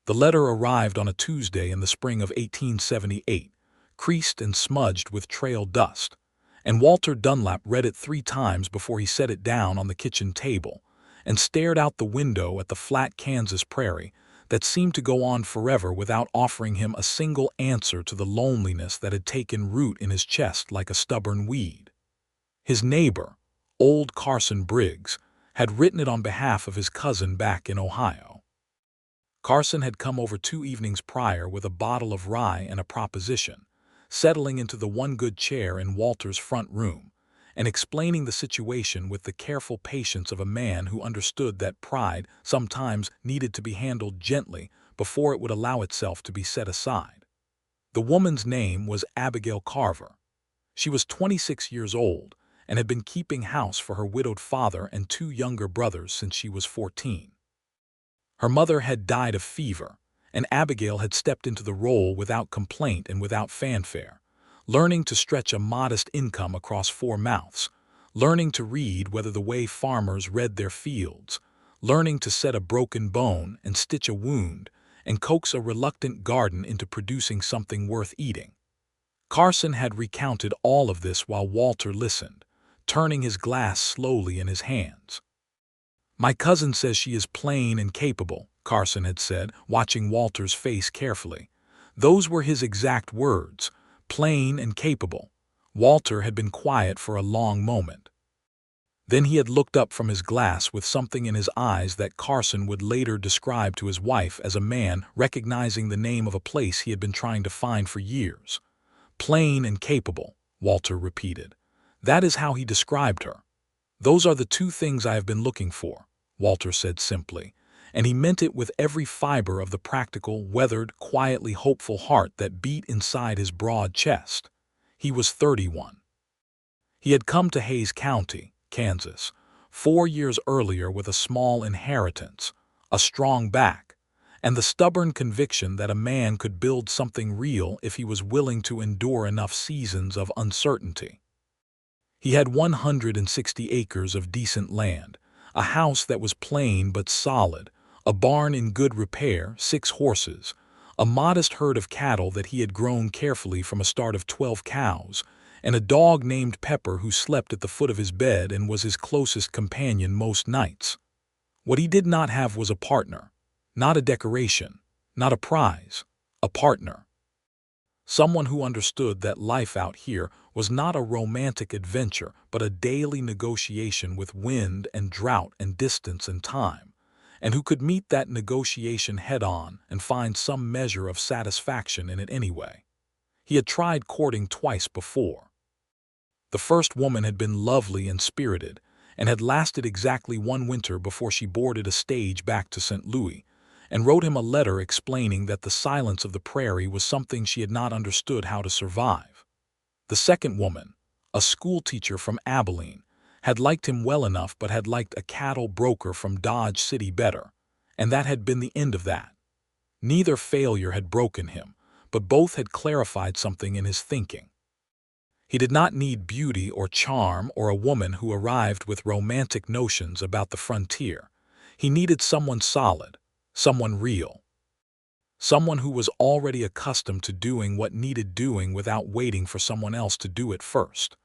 The letter arrived on a Tuesday in the spring of 1878, creased and smudged with trail dust, and Walter Dunlap read it 3 times before he set it down on the kitchen table and stared out the window at the flat Kansas prairie that seemed to go on forever without offering him a single answer to the loneliness that had taken root in his chest like a stubborn weed. His neighbor, old Carson Briggs, had written it on behalf of his cousin back in Ohio. Carson had come over 2 evenings prior with a bottle of rye and a proposition, settling into the one good chair in Walter's front room, and explaining the situation with the careful patience of a man who understood that pride sometimes needed to be handled gently before it would allow itself to be set aside. The woman's name was Abigail Carver. She was 26 years old and had been keeping house for her widowed father and 2 younger brothers since she was 14. Her mother had died of fever, and Abigail had stepped into the role without complaint and without fanfare, learning to stretch a modest income across 4 mouths, learning to read whether the way farmers read their fields, learning to set a broken bone and stitch a wound and coax a reluctant garden into producing something worth eating. Carson had recounted all of this while Walter listened, turning his glass slowly in his hands. "My cousin says she is plain and capable," Carson had said, watching Walter's face carefully. Those were his exact words, plain and capable. Walter had been quiet for a long moment. Then he had looked up from his glass with something in his eyes that Carson would later describe to his wife as a man recognizing the name of a place he had been trying to find for years. "Plain and capable," Walter repeated. That is how he described her. "Those are the 2 things I have been looking for," Walter said simply, and he meant it with every fiber of the practical, weathered, quietly hopeful heart that beat inside his broad chest. He was 31. He had come to Hays County, Kansas, 4 years earlier with a small inheritance, a strong back, and the stubborn conviction that a man could build something real if he was willing to endure enough seasons of uncertainty. He had 160 acres of decent land, a house that was plain but solid, a barn in good repair, 6 horses, a modest herd of cattle that he had grown carefully from a start of 12 cows, and a dog named Pepper who slept at the foot of his bed and was his closest companion most nights. What he did not have was a partner, not a decoration, not a prize, a partner. Someone who understood that life out here was not a romantic adventure but a daily negotiation with wind and drought and distance and time, and who could meet that negotiation head-on and find some measure of satisfaction in it anyway. He had tried courting twice before. The first woman had been lovely and spirited, and had lasted exactly 1 winter before she boarded a stage back to St. Louis, and wrote him a letter explaining that the silence of the prairie was something she had not understood how to survive. The second woman, a schoolteacher from Abilene, had liked him well enough but had liked a cattle broker from Dodge City better, and that had been the end of that. Neither failure had broken him, but both had clarified something in his thinking. He did not need beauty or charm or a woman who arrived with romantic notions about the frontier. He needed someone solid, someone real. Someone who was already accustomed to doing what needed doing without waiting for someone else to do it first.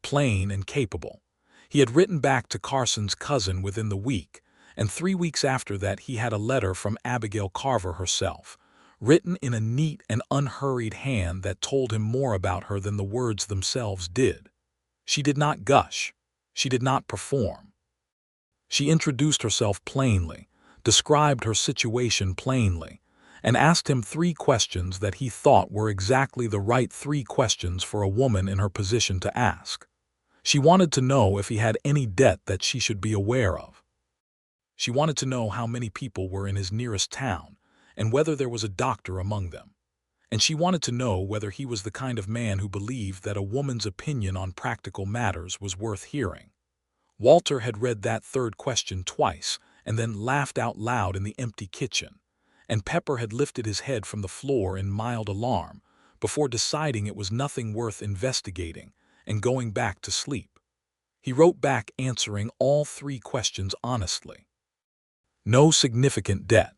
Plain and capable. He had written back to Carson's cousin within the week, and 3 weeks after that he had a letter from Abigail Carver herself, written in a neat and unhurried hand that told him more about her than the words themselves did. She did not gush. She did not perform. She introduced herself plainly, described her situation plainly, and asked him 3 questions that he thought were exactly the right 3 questions for a woman in her position to ask. She wanted to know if he had any debt that she should be aware of. She wanted to know how many people were in his nearest town, and whether there was a doctor among them. And she wanted to know whether he was the kind of man who believed that a woman's opinion on practical matters was worth hearing. Walter had read that 3rd question twice, and then laughed out loud in the empty kitchen, and Pepper had lifted his head from the floor in mild alarm, before deciding it was nothing worth investigating and going back to sleep. He wrote back answering all 3 questions honestly. No significant debt.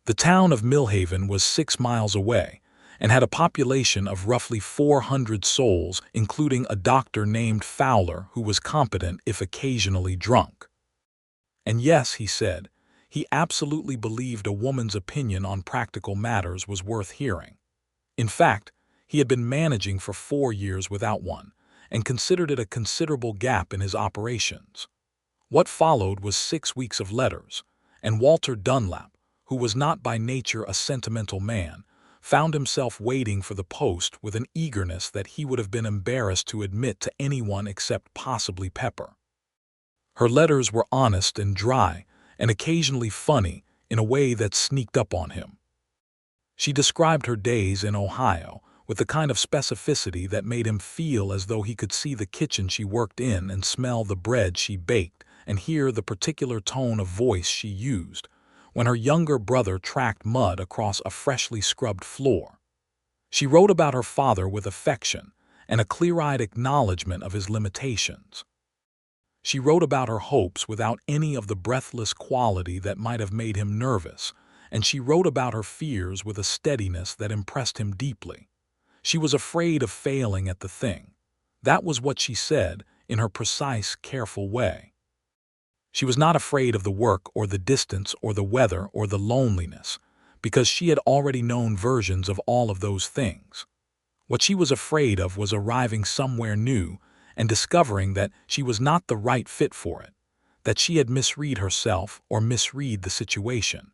The town of Millhaven was 6 miles away and had a population of roughly 400 souls, including a doctor named Fowler who was competent if occasionally drunk. And yes, he said, he absolutely believed a woman's opinion on practical matters was worth hearing. In fact, he had been managing for 4 years without one, and considered it a considerable gap in his operations. What followed was 6 weeks of letters, and Walter Dunlap, who was not by nature a sentimental man, found himself waiting for the post with an eagerness that he would have been embarrassed to admit to anyone except possibly Pepper. Her letters were honest and dry, and occasionally funny in a way that sneaked up on him. She described her days in Ohio with the kind of specificity that made him feel as though he could see the kitchen she worked in and smell the bread she baked and hear the particular tone of voice she used when her younger brother tracked mud across a freshly scrubbed floor. She wrote about her father with affection and a clear-eyed acknowledgement of his limitations. She wrote about her hopes without any of the breathless quality that might have made him nervous, and she wrote about her fears with a steadiness that impressed him deeply. She was afraid of failing at the thing. That was what she said, in her precise, careful way. She was not afraid of the work or the distance or the weather or the loneliness, because she had already known versions of all of those things. What she was afraid of was arriving somewhere new and discovering that she was not the right fit for it, that she had misread herself or misread the situation,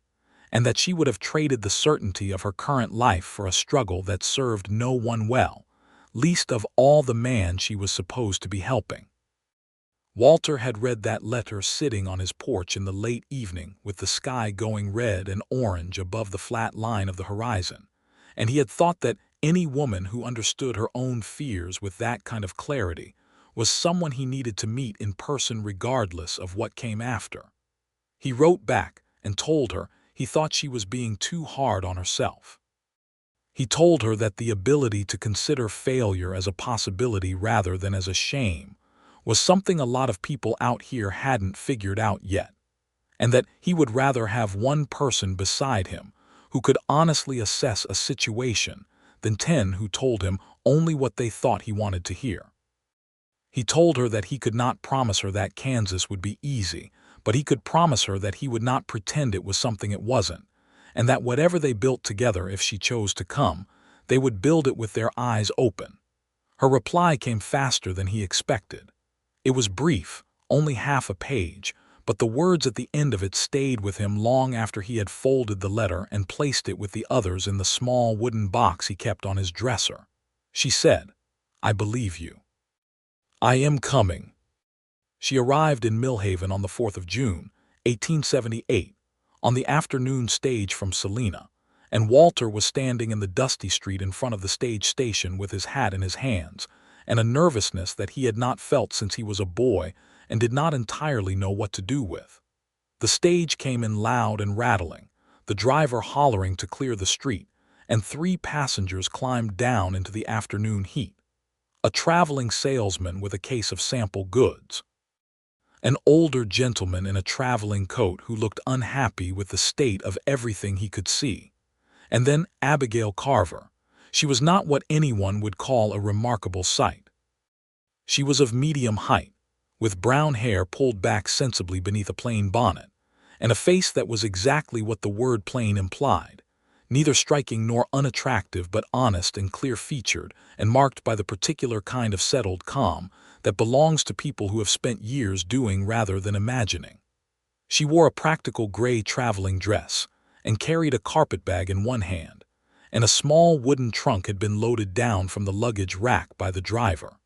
and that she would have traded the certainty of her current life for a struggle that served no one well, least of all the man she was supposed to be helping. Walter had read that letter sitting on his porch in the late evening with the sky going red and orange above the flat line of the horizon, and he had thought that any woman who understood her own fears with that kind of clarity was someone he needed to meet in person regardless of what came after. He wrote back and told her he thought she was being too hard on herself. He told her that the ability to consider failure as a possibility rather than as a shame was something a lot of people out here hadn't figured out yet, and that he would rather have one person beside him who could honestly assess a situation than 10 who told him only what they thought he wanted to hear. He told her that he could not promise her that Kansas would be easy, but he could promise her that he would not pretend it was something it wasn't, and that whatever they built together if she chose to come, they would build it with their eyes open. Her reply came faster than he expected. It was brief, only half a page, but the words at the end of it stayed with him long after he had folded the letter and placed it with the others in the small wooden box he kept on his dresser. She said, "I believe you. I am coming." She arrived in Millhaven on the 4th of June, 1878, on the afternoon stage from Salina, and Walter was standing in the dusty street in front of the stage station with his hat in his hands, and a nervousness that he had not felt since he was a boy and did not entirely know what to do with. The stage came in loud and rattling, the driver hollering to clear the street, and 3 passengers climbed down into the afternoon heat. A traveling salesman with a case of sample goods, an older gentleman in a traveling coat who looked unhappy with the state of everything he could see, and then Abigail Carver. She was not what anyone would call a remarkable sight. She was of medium height, with brown hair pulled back sensibly beneath a plain bonnet, and a face that was exactly what the word plain implied, neither striking nor unattractive but honest and clear-featured and marked by the particular kind of settled calm that belongs to people who have spent years doing rather than imagining. She wore a practical gray traveling dress and carried a carpetbag in one hand, and a small wooden trunk had been loaded down from the luggage rack by the driver.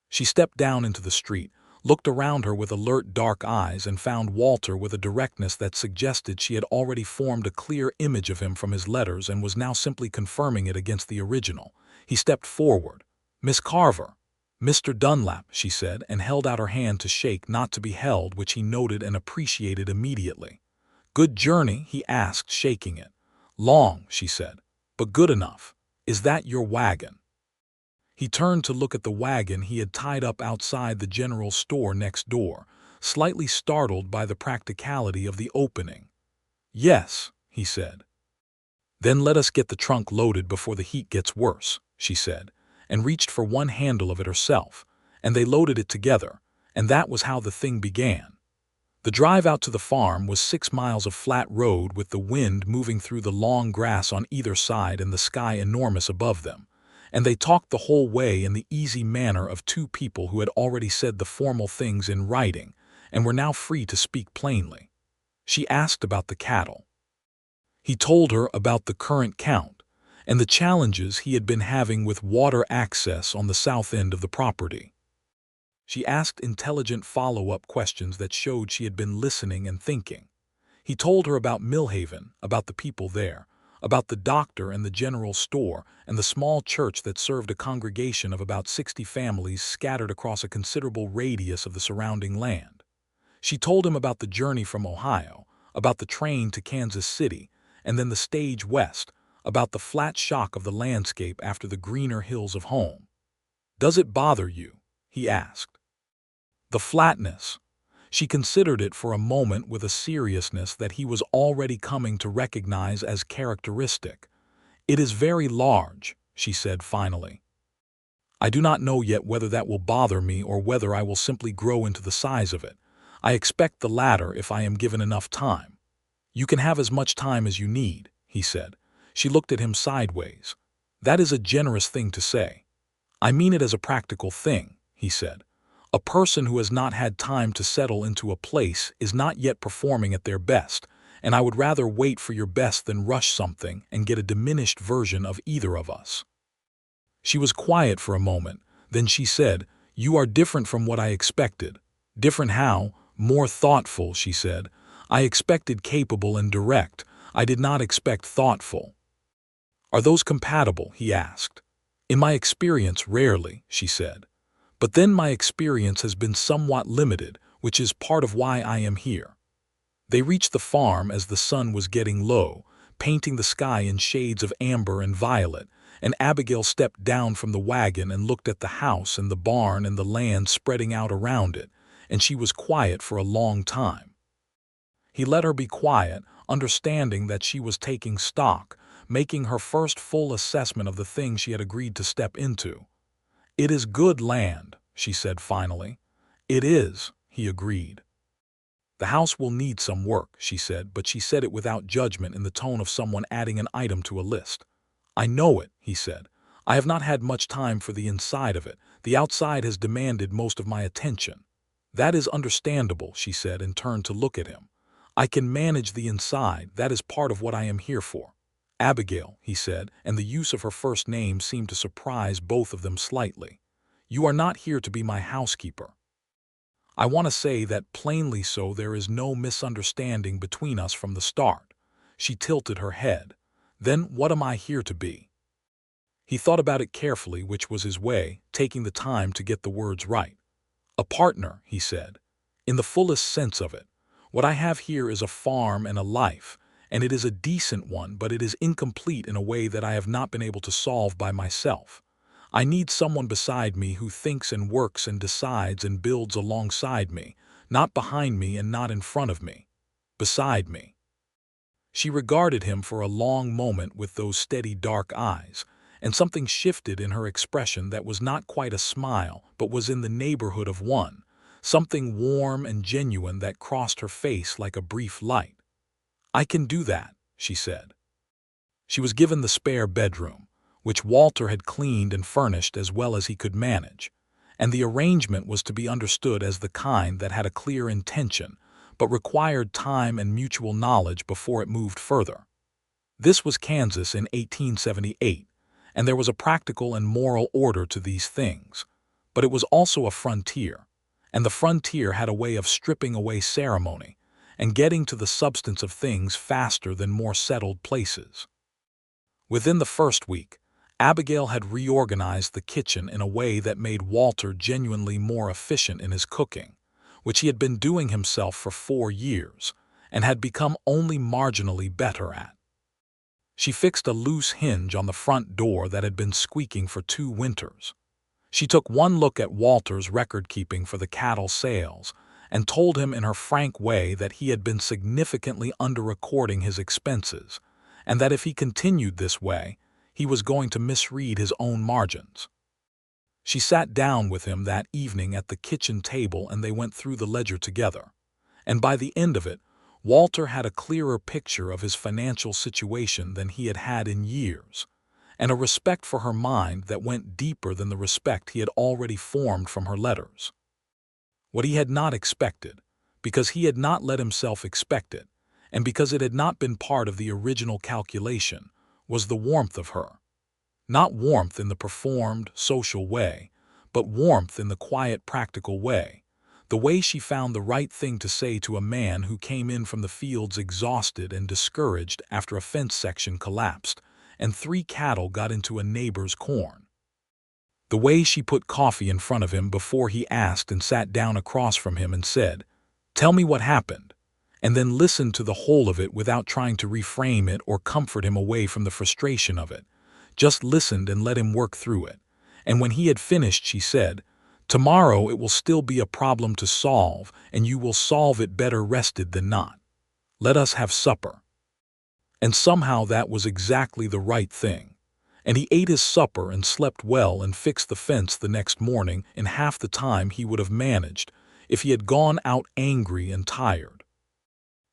She stepped down into the street, looked around her with alert dark eyes, and found Walter with a directness that suggested she had already formed a clear image of him from his letters and was now simply confirming it against the original. He stepped forward. "Miss Carver." "Mr. Dunlap," she said, and held out her hand to shake, not to be held, which he noted and appreciated immediately. "Good journey?" he asked, shaking it. "Long," she said, "but good enough. Is that your wagon?" He turned to look at the wagon he had tied up outside the general store next door, slightly startled by the practicality of the opening. "Yes," he said. Then let us get the trunk loaded before the heat gets worse, she said, and reached for one handle of it herself, and they loaded it together, and that was how the thing began. The drive out to the farm was 6 miles of flat road with the wind moving through the long grass on either side and the sky enormous above them, and they talked the whole way in the easy manner of two people who had already said the formal things in writing and were now free to speak plainly. She asked about the cattle. He told her about the current count and the challenges he had been having with water access on the south end of the property. She asked intelligent follow-up questions that showed she had been listening and thinking. He told her about Millhaven, about the people there, about the doctor and the general store and the small church that served a congregation of about 60 families scattered across a considerable radius of the surrounding land. She told him about the journey from Ohio, about the train to Kansas City, and then the stage west, about the flat shock of the landscape after the greener hills of home. "Does it bother you?" he asked. The flatness. She considered it for a moment with a seriousness that he was already coming to recognize as characteristic. "It is very large," she said finally. "I do not know yet whether that will bother me or whether I will simply grow into the size of it. I expect the latter if I am given enough time." "You can have as much time as you need," he said. She looked at him sideways. "That is a generous thing to say." "I mean it as a practical thing," he said. "A person who has not had time to settle into a place is not yet performing at their best, and I would rather wait for your best than rush something and get a diminished version of either of us." She was quiet for a moment, then she said, "You are different from what I expected." "Different how?" "More thoughtful," she said. "I expected capable and direct. I did not expect thoughtful." "Are those compatible?" he asked. "In my experience, rarely," she said. "But then my experience has been somewhat limited, which is part of why I am here." They reached the farm as the sun was getting low, painting the sky in shades of amber and violet, and Abigail stepped down from the wagon and looked at the house and the barn and the land spreading out around it, and she was quiet for a long time. He let her be quiet, understanding that she was taking stock, making her first full assessment of the thing she had agreed to step into. "It is good land," she said finally. "It is," he agreed. "The house will need some work," she said, but she said it without judgment in the tone of someone adding an item to a list. "I know it," he said. "I have not had much time for the inside of it. The outside has demanded most of my attention." "That is understandable," she said and turned to look at him. "I can manage the inside. That is part of what I am here for." "Abigail," he said, and the use of her first name seemed to surprise both of them slightly. "You are not here to be my housekeeper. I want to say that plainly so there is no misunderstanding between us from the start." She tilted her head. "Then what am I here to be?" He thought about it carefully, which was his way, taking the time to get the words right. "A partner," he said, "in the fullest sense of it. What I have here is a farm and a life, and it is a decent one, but it is incomplete in a way that I have not been able to solve by myself. I need someone beside me who thinks and works and decides and builds alongside me, not behind me and not in front of me. Beside me." She regarded him for a long moment with those steady dark eyes, and something shifted in her expression that was not quite a smile but was in the neighborhood of one, something warm and genuine that crossed her face like a brief light. "I can do that," she said. She was given the spare bedroom, which Walter had cleaned and furnished as well as he could manage, and the arrangement was to be understood as the kind that had a clear intention, but required time and mutual knowledge before it moved further. This was Kansas in 1878, and there was a practical and moral order to these things, but it was also a frontier, and the frontier had a way of stripping away ceremony and getting to the substance of things faster than more settled places. Within the first week, Abigail had reorganized the kitchen in a way that made Walter genuinely more efficient in his cooking, which he had been doing himself for 4 years and had become only marginally better at. She fixed a loose hinge on the front door that had been squeaking for 2 winters. She took one look at Walter's record-keeping for the cattle sales and told him in her frank way that he had been significantly under-recording his expenses, and that if he continued this way, he was going to misread his own margins. She sat down with him that evening at the kitchen table and they went through the ledger together. And by the end of it, Walter had a clearer picture of his financial situation than he had had in years, and a respect for her mind that went deeper than the respect he had already formed from her letters. What he had not expected, because he had not let himself expect it, and because it had not been part of the original calculation, was the warmth of her. Not warmth in the performed, social way, but warmth in the quiet, practical way. The way she found the right thing to say to a man who came in from the fields exhausted and discouraged after a fence section collapsed, and 3 cattle got into a neighbor's corn. The way she put coffee in front of him before he asked and sat down across from him and said, "Tell me what happened," and then listened to the whole of it without trying to reframe it or comfort him away from the frustration of it. Just listened and let him work through it. And when he had finished, she said, "Tomorrow it will still be a problem to solve, and you will solve it better rested than not. Let us have supper." And somehow that was exactly the right thing. And he ate his supper and slept well and fixed the fence the next morning in half the time he would have managed if he had gone out angry and tired.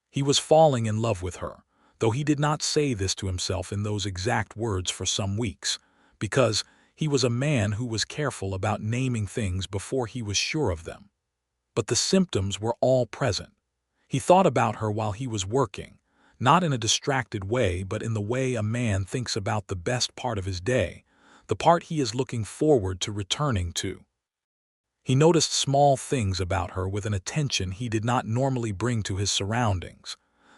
He was falling in love with her, though he did not say this to himself in those exact words for some weeks, because he was a man who was careful about naming things before he was sure of them. But the symptoms were all present. He thought about her while he was working, not in a distracted way, but in the way a man thinks about the best part of his day, the part he is looking forward to returning to. He noticed small things about her with an attention he did not normally bring to his surroundings.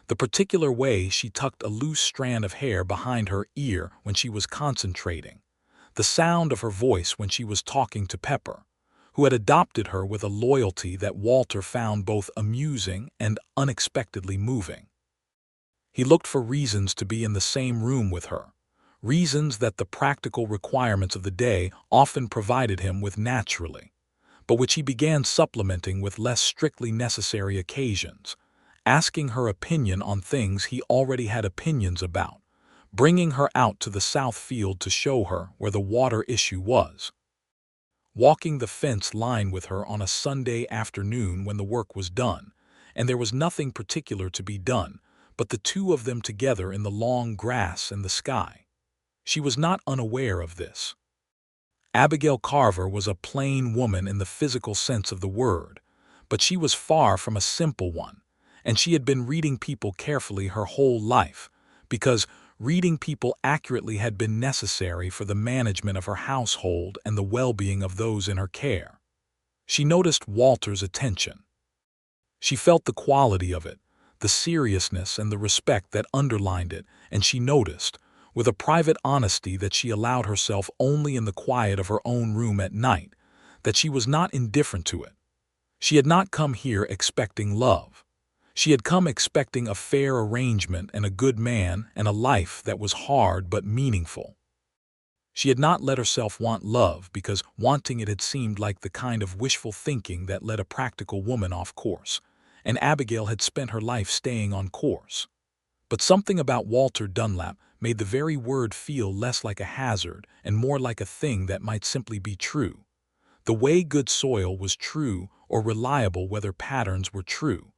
The particular way she tucked a loose strand of hair behind her ear when she was concentrating, the sound of her voice when she was talking to Pepper, who had adopted her with a loyalty that Walter found both amusing and unexpectedly moving. He looked for reasons to be in the same room with her, reasons that the practical requirements of the day often provided him with naturally, but which he began supplementing with less strictly necessary occasions, asking her opinion on things he already had opinions about, bringing her out to the south field to show her where the water issue was, walking the fence line with her on a Sunday afternoon when the work was done, and there was nothing particular to be done, but the two of them together in the long grass and the sky. She was not unaware of this. Abigail Carver was a plain woman in the physical sense of the word, but she was far from a simple one, and she had been reading people carefully her whole life, because reading people accurately had been necessary for the management of her household and the well-being of those in her care. She noticed Walter's attention. She felt the quality of it, the seriousness and the respect that underlined it, and she noticed, with a private honesty that she allowed herself only in the quiet of her own room at night, that she was not indifferent to it. She had not come here expecting love. She had come expecting a fair arrangement and a good man and a life that was hard but meaningful. She had not let herself want love because wanting it had seemed like the kind of wishful thinking that led a practical woman off course, and Abigail had spent her life staying on course. But something about Walter Dunlap made the very word feel less like a hazard and more like a thing that might simply be true. The way good soil was true or reliable weather patterns were true,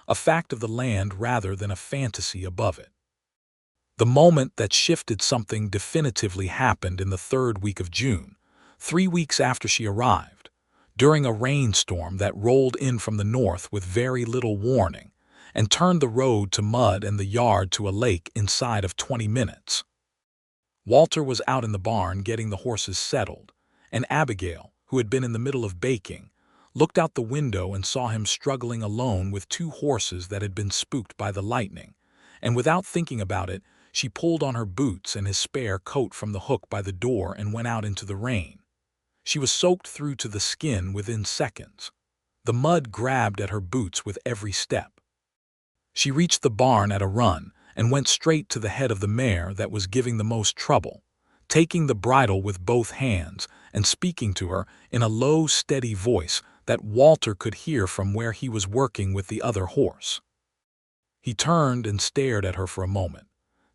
a fact of the land rather than a fantasy above it. The moment that shifted something definitively happened in the 3rd week of June, 3 weeks after she arrived, during a rainstorm that rolled in from the north with very little warning and turned the road to mud and the yard to a lake inside of 20 minutes. Walter was out in the barn getting the horses settled, and Abigail, who had been in the middle of baking, looked out the window and saw him struggling alone with 2 horses that had been spooked by the lightning, and without thinking about it, she pulled on her boots and his spare coat from the hook by the door and went out into the rain. She was soaked through to the skin within seconds. The mud grabbed at her boots with every step. She reached the barn at a run and went straight to the head of the mare that was giving the most trouble, taking the bridle with both hands and speaking to her in a low, steady voice that Walter could hear from where he was working with the other horse. He turned and stared at her for a moment.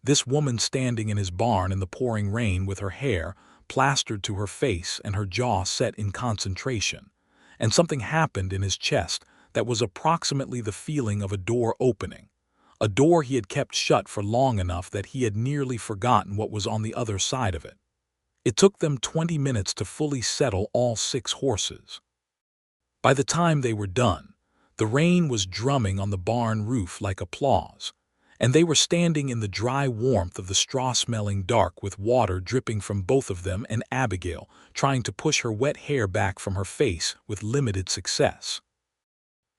This woman standing in his barn in the pouring rain with her hair plastered to her face and her jaw set in concentration. And something happened in his chest that was approximately the feeling of a door opening. A door he had kept shut for long enough that he had nearly forgotten what was on the other side of it. It took them 20 minutes to fully settle all 6 horses. By the time they were done, the rain was drumming on the barn roof like applause, and they were standing in the dry warmth of the straw-smelling dark with water dripping from both of them and Abigail trying to push her wet hair back from her face with limited success.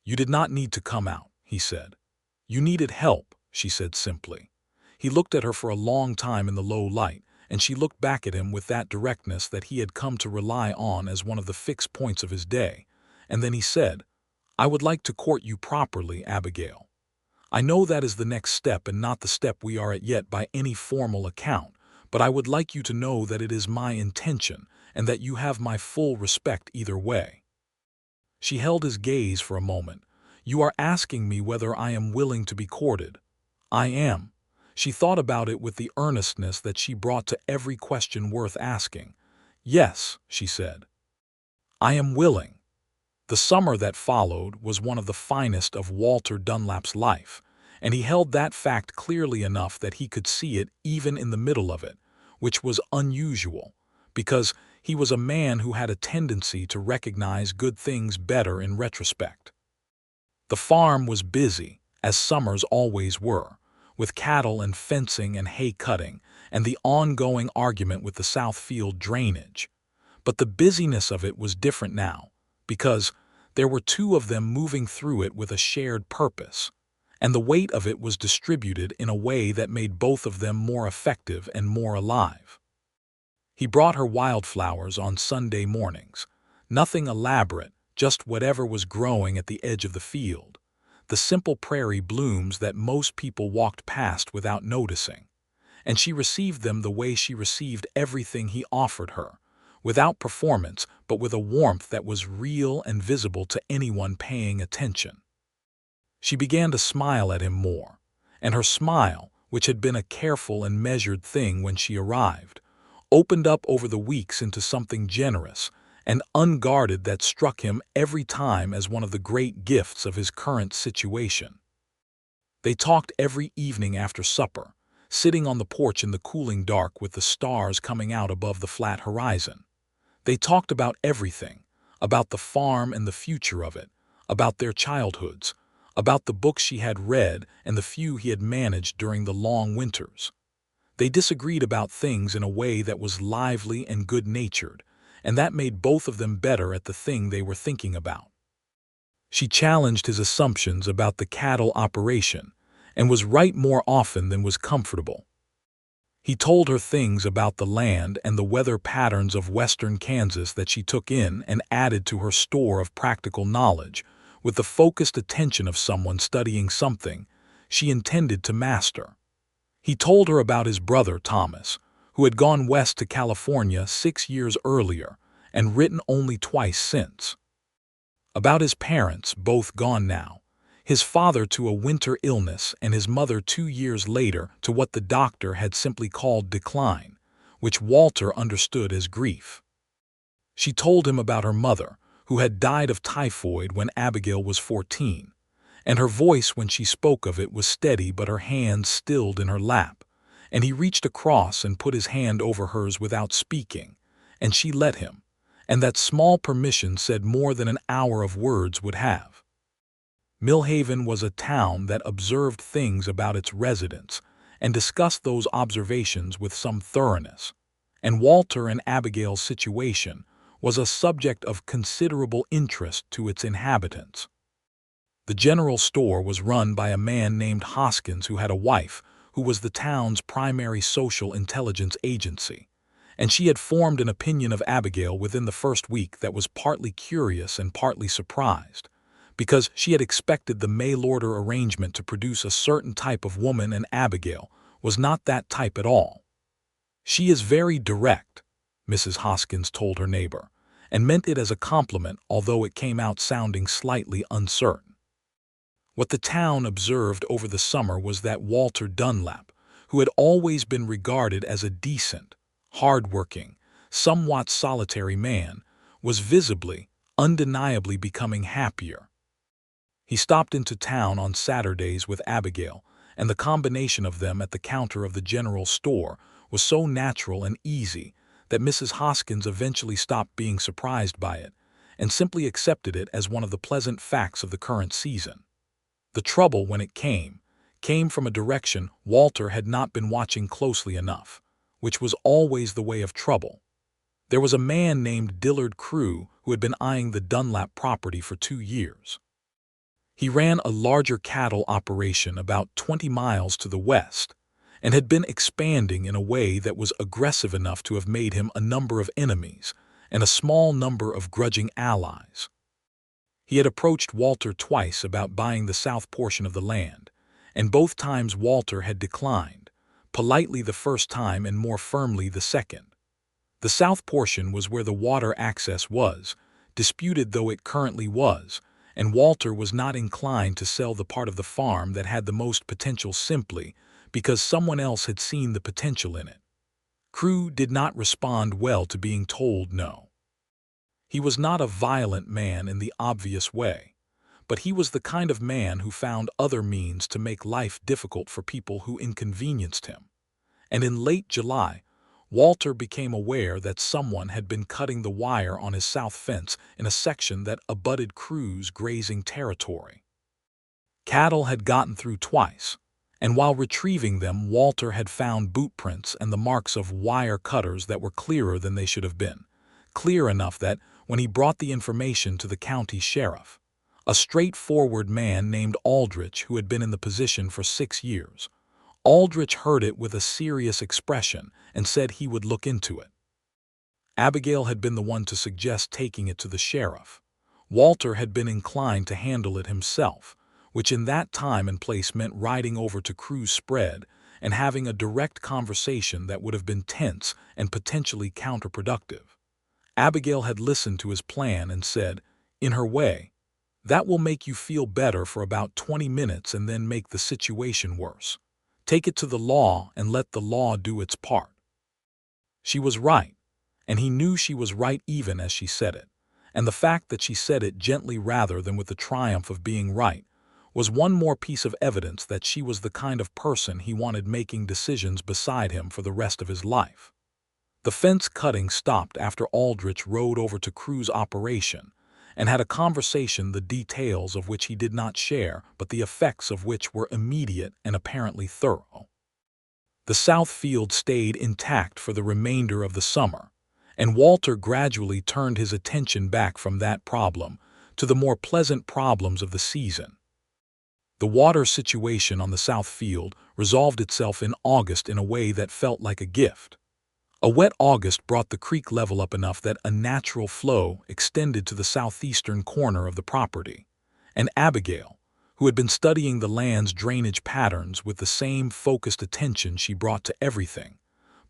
"You did not need to come out," he said. "You needed help," she said simply. He looked at her for a long time in the low light, and she looked back at him with that directness that he had come to rely on as one of the fixed points of his day. And then he said, "I would like to court you properly, Abigail. I know that is the next step and not the step we are at yet by any formal account, but I would like you to know that it is my intention and that you have my full respect either way." She held his gaze for a moment. "You are asking me whether I am willing to be courted." "I am." She thought about it with the earnestness that she brought to every question worth asking. "Yes," she said. "I am willing." The summer that followed was one of the finest of Walter Dunlap's life, and he held that fact clearly enough that he could see it even in the middle of it, which was unusual, because he was a man who had a tendency to recognize good things better in retrospect. The farm was busy, as summers always were, with cattle and fencing and hay cutting, and the ongoing argument with the Southfield drainage. But the busyness of it was different now, because there were 2 of them moving through it with a shared purpose, and the weight of it was distributed in a way that made both of them more effective and more alive. He brought her wildflowers on Sunday mornings, nothing elaborate, just whatever was growing at the edge of the field, the simple prairie blooms that most people walked past without noticing, and she received them the way she received everything he offered her, without performance, but with a warmth that was real and visible to anyone paying attention. She began to smile at him more, and her smile, which had been a careful and measured thing when she arrived, opened up over the weeks into something generous and unguarded that struck him every time as one of the great gifts of his current situation. They talked every evening after supper, sitting on the porch in the cooling dark with the stars coming out above the flat horizon. They talked about everything, about the farm and the future of it, about their childhoods, about the books she had read and the few he had managed during the long winters. They disagreed about things in a way that was lively and good-natured, and that made both of them better at the thing they were thinking about. She challenged his assumptions about the cattle operation and was right more often than was comfortable. He told her things about the land and the weather patterns of western Kansas that she took in and added to her store of practical knowledge with the focused attention of someone studying something she intended to master. He told her about his brother Thomas, who had gone west to California 6 years earlier and written only twice since. About his parents, both gone now, his father to a winter illness and his mother 2 years later to what the doctor had simply called decline, which Walter understood as grief. She told him about her mother, who had died of typhoid when Abigail was 14, and her voice when she spoke of it was steady but her hands stilled in her lap, and he reached across and put his hand over hers without speaking, and she let him, and that small permission said more than an hour of words would have. Millhaven was a town that observed things about its residents and discussed those observations with some thoroughness, and Walter and Abigail's situation was a subject of considerable interest to its inhabitants. The general store was run by a man named Hoskins who had a wife who was the town's primary social intelligence agency, and she had formed an opinion of Abigail within the first week that was partly curious and partly surprised, because she had expected the mail-order arrangement to produce a certain type of woman, and Abigail was not that type at all. "She is very direct," Mrs. Hoskins told her neighbor, and meant it as a compliment, although it came out sounding slightly uncertain. What the town observed over the summer was that Walter Dunlap, who had always been regarded as a decent, hard-working, somewhat solitary man, was visibly, undeniably becoming happier. He stopped into town on Saturdays with Abigail, and the combination of them at the counter of the general store was so natural and easy that Mrs. Hoskins eventually stopped being surprised by it and simply accepted it as one of the pleasant facts of the current season. The trouble, when it came from a direction Walter had not been watching closely enough, which was always the way of trouble. There was a man named Dillard Crew who had been eyeing the Dunlap property for 2 years. He ran a larger cattle operation about 20 miles to the west and had been expanding in a way that was aggressive enough to have made him a number of enemies and a small number of grudging allies. He had approached Walter twice about buying the south portion of the land, and both times Walter had declined, politely the first time and more firmly the second. The south portion was where the water access was, disputed though it currently was, and Walter was not inclined to sell the part of the farm that had the most potential simply because someone else had seen the potential in it. Crew did not respond well to being told no. He was not a violent man in the obvious way, but he was the kind of man who found other means to make life difficult for people who inconvenienced him. And in late July, Walter became aware that someone had been cutting the wire on his south fence in a section that abutted Crew's grazing territory. Cattle had gotten through twice, and while retrieving them, Walter had found boot prints and the marks of wire cutters that were clearer than they should have been, clear enough that, when he brought the information to the county sheriff, a straightforward man named Aldrich who had been in the position for 6 years, Aldrich heard it with a serious expression and said he would look into it. Abigail had been the one to suggest taking it to the sheriff. Walter had been inclined to handle it himself, which in that time and place meant riding over to Crew's spread and having a direct conversation that would have been tense and potentially counterproductive. Abigail had listened to his plan and said, in her way, "That will make you feel better for about 20 minutes and then make the situation worse. Take it to the law and let the law do its part." She was right, and he knew she was right even as she said it, and the fact that she said it gently rather than with the triumph of being right was one more piece of evidence that she was the kind of person he wanted making decisions beside him for the rest of his life. The fence cutting stopped after Aldrich rode over to Crew's operation and had a conversation the details of which he did not share, but the effects of which were immediate and apparently thorough. The south field stayed intact for the remainder of the summer, and Walter gradually turned his attention back from that problem to the more pleasant problems of the season. The water situation on the south field resolved itself in August in a way that felt like a gift. A wet August brought the creek level up enough that a natural flow extended to the southeastern corner of the property, and Abigail, who had been studying the land's drainage patterns with the same focused attention she brought to everything,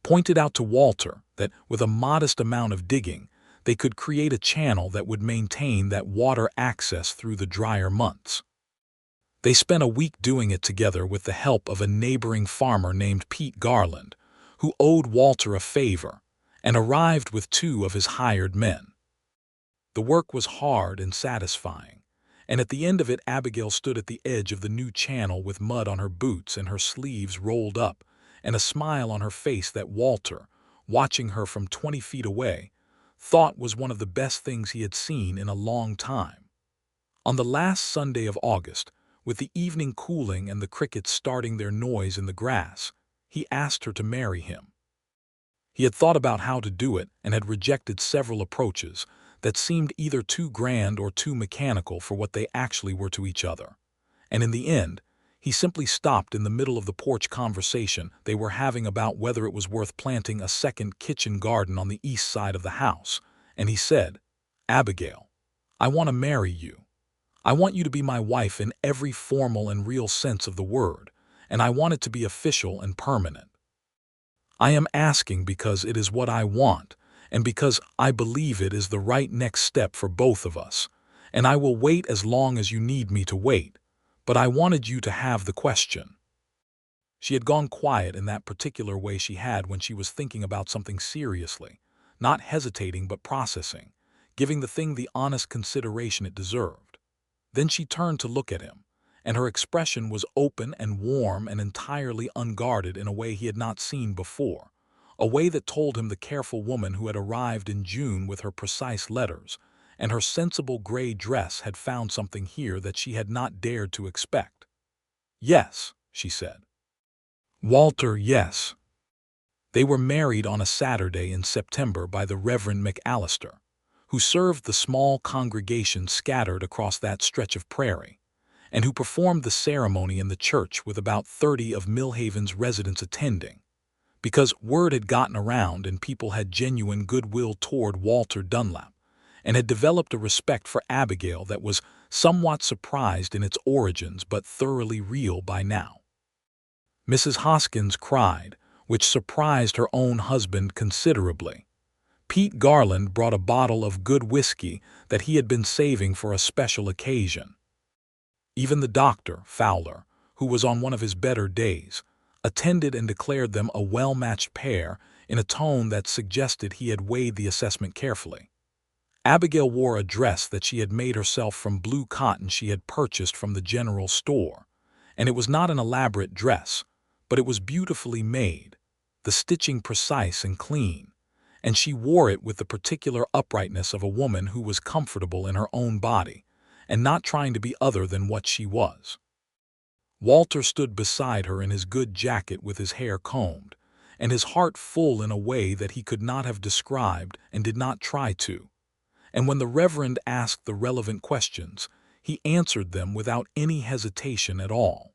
pointed out to Walter that with a modest amount of digging, they could create a channel that would maintain that water access through the drier months. They spent a week doing it together with the help of a neighboring farmer named Pete Garland, who owed Walter a favor, and arrived with 2 of his hired men. The work was hard and satisfying, and at the end of it Abigail stood at the edge of the new channel with mud on her boots and her sleeves rolled up, and a smile on her face that Walter, watching her from 20 feet away, thought was one of the best things he had seen in a long time. On the last Sunday of August, with the evening cooling and the crickets starting their noise in the grass, he asked her to marry him. He had thought about how to do it and had rejected several approaches that seemed either too grand or too mechanical for what they actually were to each other. And in the end, he simply stopped in the middle of the porch conversation they were having about whether it was worth planting a second kitchen garden on the east side of the house, and he said, "Abigail, I want to marry you. I want you to be my wife in every formal and real sense of the word, and I want it to be official and permanent. I am asking because it is what I want, and because I believe it is the right next step for both of us, and I will wait as long as you need me to wait, but I wanted you to have the question." She had gone quiet in that particular way she had when she was thinking about something seriously, not hesitating but processing, giving the thing the honest consideration it deserved. Then she turned to look at him, and her expression was open and warm and entirely unguarded in a way he had not seen before, a way that told him the careful woman who had arrived in June with her precise letters and her sensible gray dress had found something here that she had not dared to expect. "Yes," she said. "Walter, yes." They were married on a Saturday in September by the Reverend McAllister, who served the small congregation scattered across that stretch of prairie, and who performed the ceremony in the church with about 30 of Millhaven's residents attending, because word had gotten around and people had genuine goodwill toward Walter Dunlap, and had developed a respect for Abigail that was somewhat surprised in its origins but thoroughly real by now. Mrs. Hoskins cried, which surprised her own husband considerably. Pete Garland brought a bottle of good whiskey that he had been saving for a special occasion. Even the doctor, Fowler, who was on one of his better days, attended and declared them a well-matched pair in a tone that suggested he had weighed the assessment carefully. Abigail wore a dress that she had made herself from blue cotton she had purchased from the general store, and it was not an elaborate dress, but it was beautifully made, the stitching precise and clean, and she wore it with the particular uprightness of a woman who was comfortable in her own body and not trying to be other than what she was. Walter stood beside her in his good jacket with his hair combed, and his heart full in a way that he could not have described and did not try to. And when the Reverend asked the relevant questions, he answered them without any hesitation at all.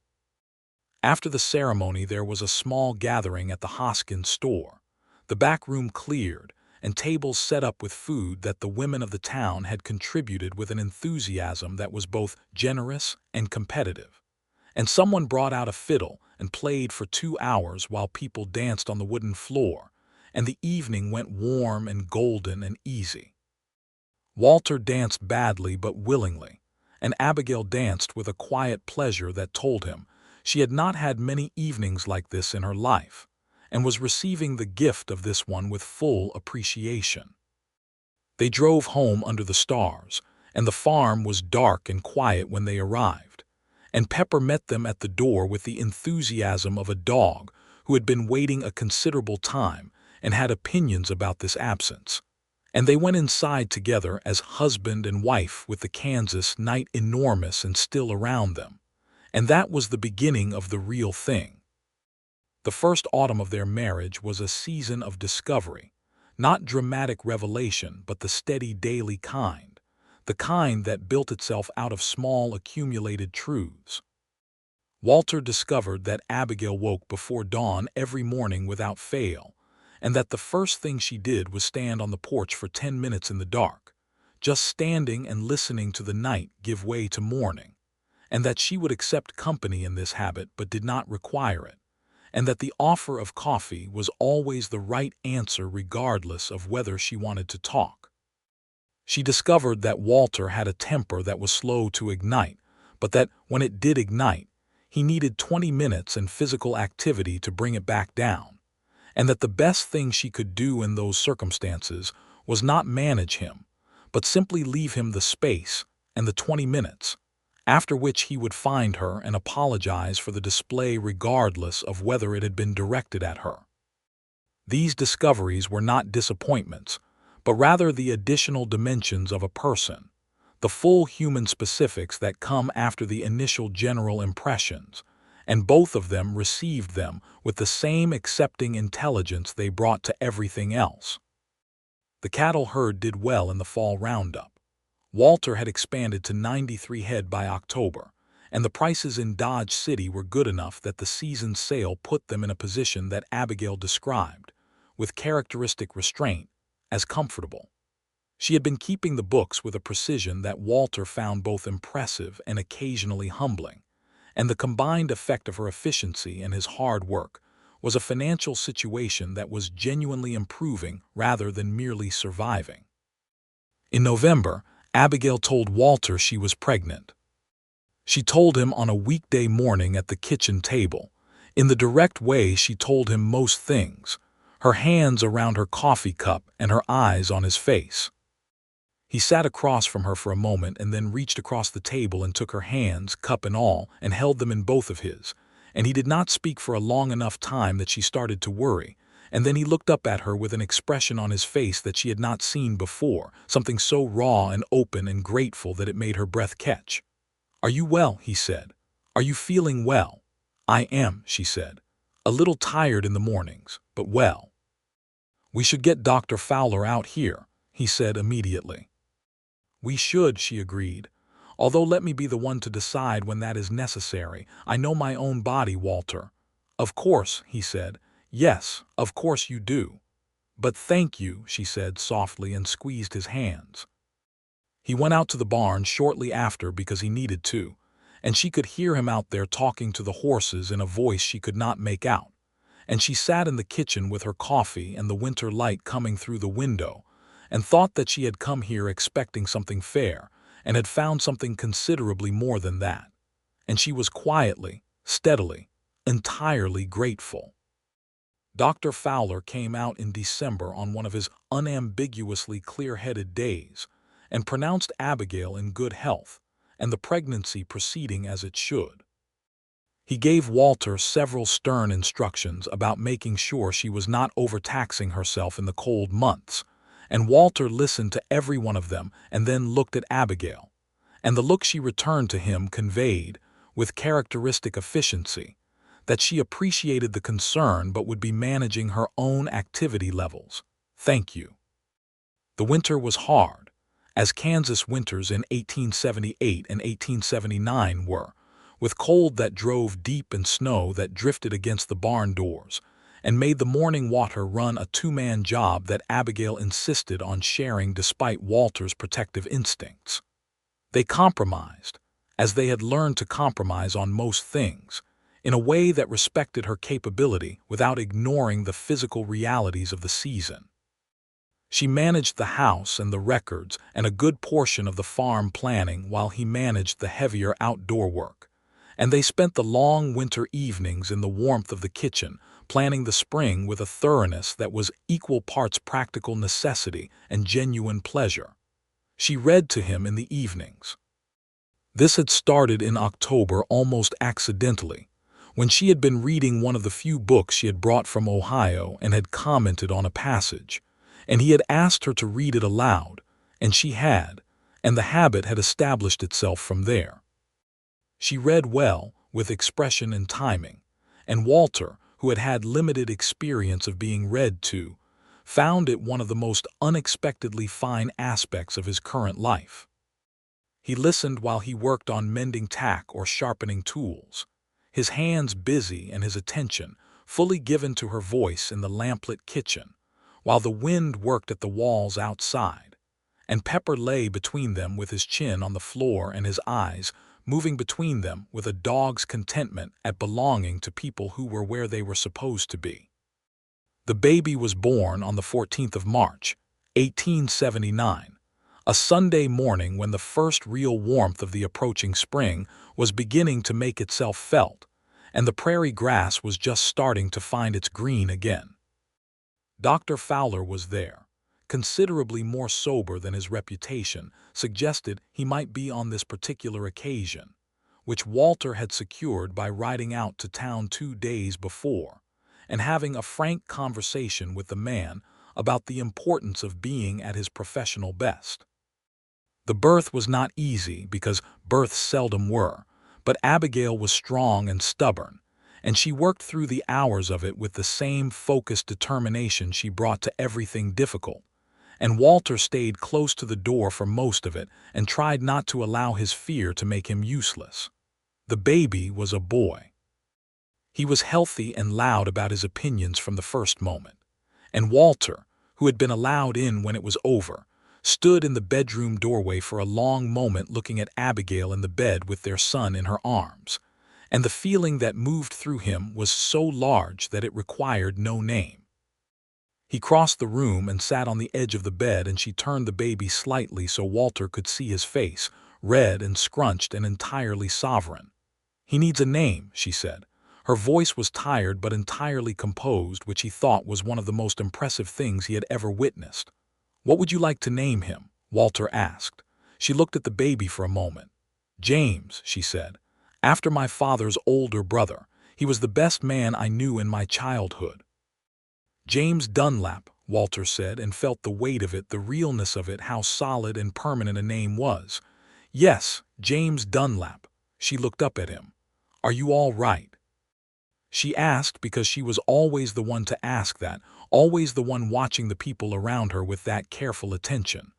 After the ceremony there was a small gathering at the Hoskins store, the back room cleared, and tables set up with food that the women of the town had contributed with an enthusiasm that was both generous and competitive. And someone brought out a fiddle and played for 2 hours while people danced on the wooden floor, and the evening went warm and golden and easy. Walter danced badly but willingly, and Abigail danced with a quiet pleasure that told him she had not had many evenings like this in her life, and was receiving the gift of this one with full appreciation. They drove home under the stars, and the farm was dark and quiet when they arrived, and Pepper met them at the door with the enthusiasm of a dog who had been waiting a considerable time and had opinions about this absence. And they went inside together as husband and wife with the Kansas night enormous and still around them, and that was the beginning of the real thing. The first autumn of their marriage was a season of discovery, not dramatic revelation but the steady daily kind, the kind that built itself out of small accumulated truths. Walter discovered that Abigail woke before dawn every morning without fail, and that the first thing she did was stand on the porch for 10 minutes in the dark, just standing and listening to the night give way to morning, and that she would accept company in this habit but did not require it, and that the offer of coffee was always the right answer regardless of whether she wanted to talk. She discovered that Walter had a temper that was slow to ignite, but that when it did ignite, he needed 20 minutes and physical activity to bring it back down, and that the best thing she could do in those circumstances was not manage him, but simply leave him the space and the 20 minutes, after which he would find her and apologize for the display regardless of whether it had been directed at her. These discoveries were not disappointments, but rather the additional dimensions of a person, the full human specifics that come after the initial general impressions, and both of them received them with the same accepting intelligence they brought to everything else. The cattle herd did well in the fall roundup. Walter had expanded to 93 head by October, and the prices in Dodge City were good enough that the season's sale put them in a position that Abigail described, with characteristic restraint, as comfortable. She had been keeping the books with a precision that Walter found both impressive and occasionally humbling, and the combined effect of her efficiency and his hard work was a financial situation that was genuinely improving rather than merely surviving. In November, Abigail told Walter she was pregnant. She told him on a weekday morning at the kitchen table. In the direct way she told him most things, her hands around her coffee cup and her eyes on his face. He sat across from her for a moment and then reached across the table and took her hands, cup and all, and held them in both of his. And he did not speak for a long enough time that she started to worry. And then he looked up at her with an expression on his face that she had not seen before, something so raw and open and grateful that it made her breath catch. "Are you well?" he said. "Are you feeling well?" "I am," she said. "A little tired in the mornings, but well." "We should get Dr. Fowler out here," he said immediately. "We should," she agreed. "Although let me be the one to decide when that is necessary. I know my own body, Walter." "Of course," he said. "Yes, of course you do." "But thank you," she said softly and squeezed his hands. He went out to the barn shortly after because he needed to, and she could hear him out there talking to the horses in a voice she could not make out. And she sat in the kitchen with her coffee and the winter light coming through the window, and thought that she had come here expecting something fair, and had found something considerably more than that. And she was quietly, steadily, entirely grateful. Dr. Fowler came out in December on one of his unambiguously clear-headed days, and pronounced Abigail in good health, and the pregnancy proceeding as it should. He gave Walter several stern instructions about making sure she was not overtaxing herself in the cold months, and Walter listened to every one of them and then looked at Abigail, and the look she returned to him conveyed, with characteristic efficiency, that she appreciated the concern but would be managing her own activity levels. "Thank you." The winter was hard, as Kansas winters in 1878 and 1879 were, with cold that drove deep and snow that drifted against the barn doors, and made the morning water run a two-man job that Abigail insisted on sharing despite Walter's protective instincts. They compromised, as they had learned to compromise on most things, in a way that respected her capability without ignoring the physical realities of the season. She managed the house and the records and a good portion of the farm planning while he managed the heavier outdoor work, and they spent the long winter evenings in the warmth of the kitchen, planning the spring with a thoroughness that was equal parts practical necessity and genuine pleasure. She read to him in the evenings. This had started in October almost accidentally, when she had been reading one of the few books she had brought from Ohio and had commented on a passage, and he had asked her to read it aloud, and she had, and the habit had established itself from there. She read well, with expression and timing, and Walter, who had had limited experience of being read to, found it one of the most unexpectedly fine aspects of his current life. He listened while he worked on mending tack or sharpening tools, his hands busy and his attention fully given to her voice in the lamplit kitchen, while the wind worked at the walls outside, and Pepper lay between them with his chin on the floor and his eyes moving between them with a dog's contentment at belonging to people who were where they were supposed to be. The baby was born on the 14th of March, 1879, a Sunday morning when the first real warmth of the approaching spring was beginning to make itself felt, and the prairie grass was just starting to find its green again. Dr. Fowler was there, considerably more sober than his reputation suggested he might be on this particular occasion, which Walter had secured by riding out to town 2 days before, and having a frank conversation with the man about the importance of being at his professional best. The birth was not easy because births seldom were, but Abigail was strong and stubborn, and she worked through the hours of it with the same focused determination she brought to everything difficult, and Walter stayed close to the door for most of it and tried not to allow his fear to make him useless. The baby was a boy. He was healthy and loud about his opinions from the first moment, and Walter, who had been allowed in when it was over, stood in the bedroom doorway for a long moment looking at Abigail in the bed with their son in her arms, and the feeling that moved through him was so large that it required no name. He crossed the room and sat on the edge of the bed, and she turned the baby slightly so Walter could see his face, red and scrunched and entirely sovereign. "He needs a name," she said. Her voice was tired but entirely composed, which he thought was one of the most impressive things he had ever witnessed. "What would you like to name him?" Walter asked. She looked at the baby for a moment. "James," she said. "After my father's older brother. He was the best man I knew in my childhood." "James Dunlap," Walter said, and felt the weight of it, the realness of it, how solid and permanent a name was. "Yes, James Dunlap." She looked up at him. "Are you all right?" She asked because she was always the one to ask that, always the one watching the people around her with that careful attention.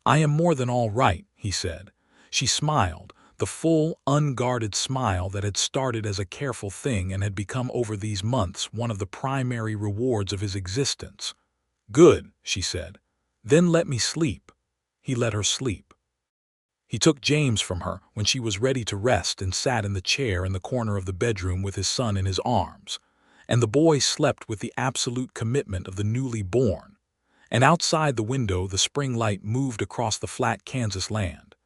"I am more than all right," he said. She smiled, the full, unguarded smile that had started as a careful thing and had become over these months one of the primary rewards of his existence. "Good," she said. "Then let me sleep." He let her sleep. He took James from her when she was ready to rest and sat in the chair in the corner of the bedroom with his son in his arms. And the boy slept with the absolute commitment of the newly born. And outside the window the spring light moved across the flat Kansas land.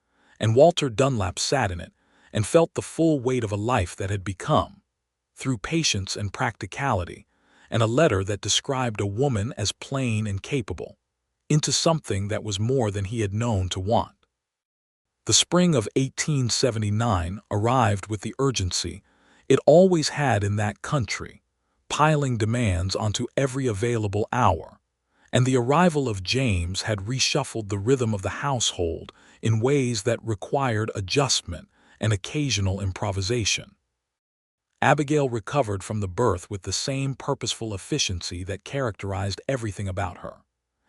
And Walter Dunlap sat in it and felt the full weight of a life that had become, through patience and practicality, and a letter that described a woman as plain and capable, into something that was more than he had known to want. The spring of 1879 arrived with the urgency it always had in that country, piling demands onto every available hour, and the arrival of James had reshuffled the rhythm of the household in ways that required adjustment and occasional improvisation. Abigail recovered from the birth with the same purposeful efficiency that characterized everything about her,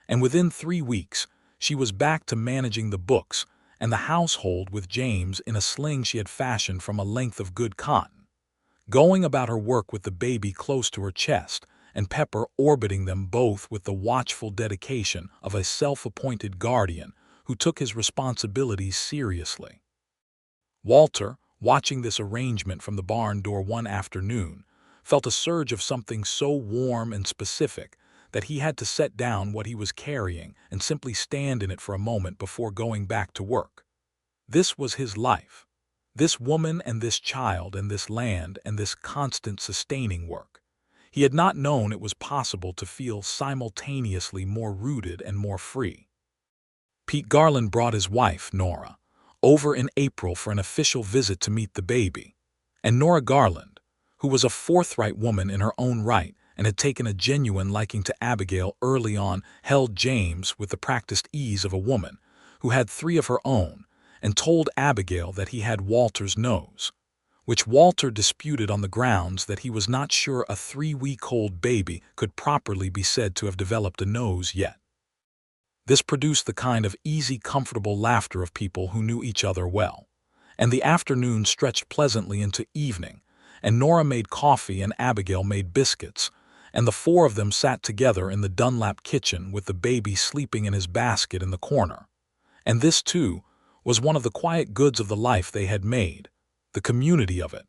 and within 3 weeks she was back to managing the books and the household with James in a sling she had fashioned from a length of good cotton, going about her work with the baby close to her chest and Pepper orbiting them both with the watchful dedication of a self-appointed guardian who took his responsibilities seriously. Walter, watching this arrangement from the barn door one afternoon, felt a surge of something so warm and specific that he had to set down what he was carrying and simply stand in it for a moment before going back to work. This was his life. This woman and this child and this land and this constant sustaining work. He had not known it was possible to feel simultaneously more rooted and more free. Pete Garland brought his wife, Nora, over in April for an official visit to meet the baby. And Nora Garland, who was a forthright woman in her own right and had taken a genuine liking to Abigail early on, held James with the practiced ease of a woman who had 3 of her own, and told Abigail that he had Walter's nose, which Walter disputed on the grounds that he was not sure a 3-week-old baby could properly be said to have developed a nose yet. This produced the kind of easy, comfortable laughter of people who knew each other well, and the afternoon stretched pleasantly into evening, and Nora made coffee and Abigail made biscuits, and the 4 of them sat together in the Dunlap kitchen with the baby sleeping in his basket in the corner. And this, too, was one of the quiet goods of the life they had made, the community of it,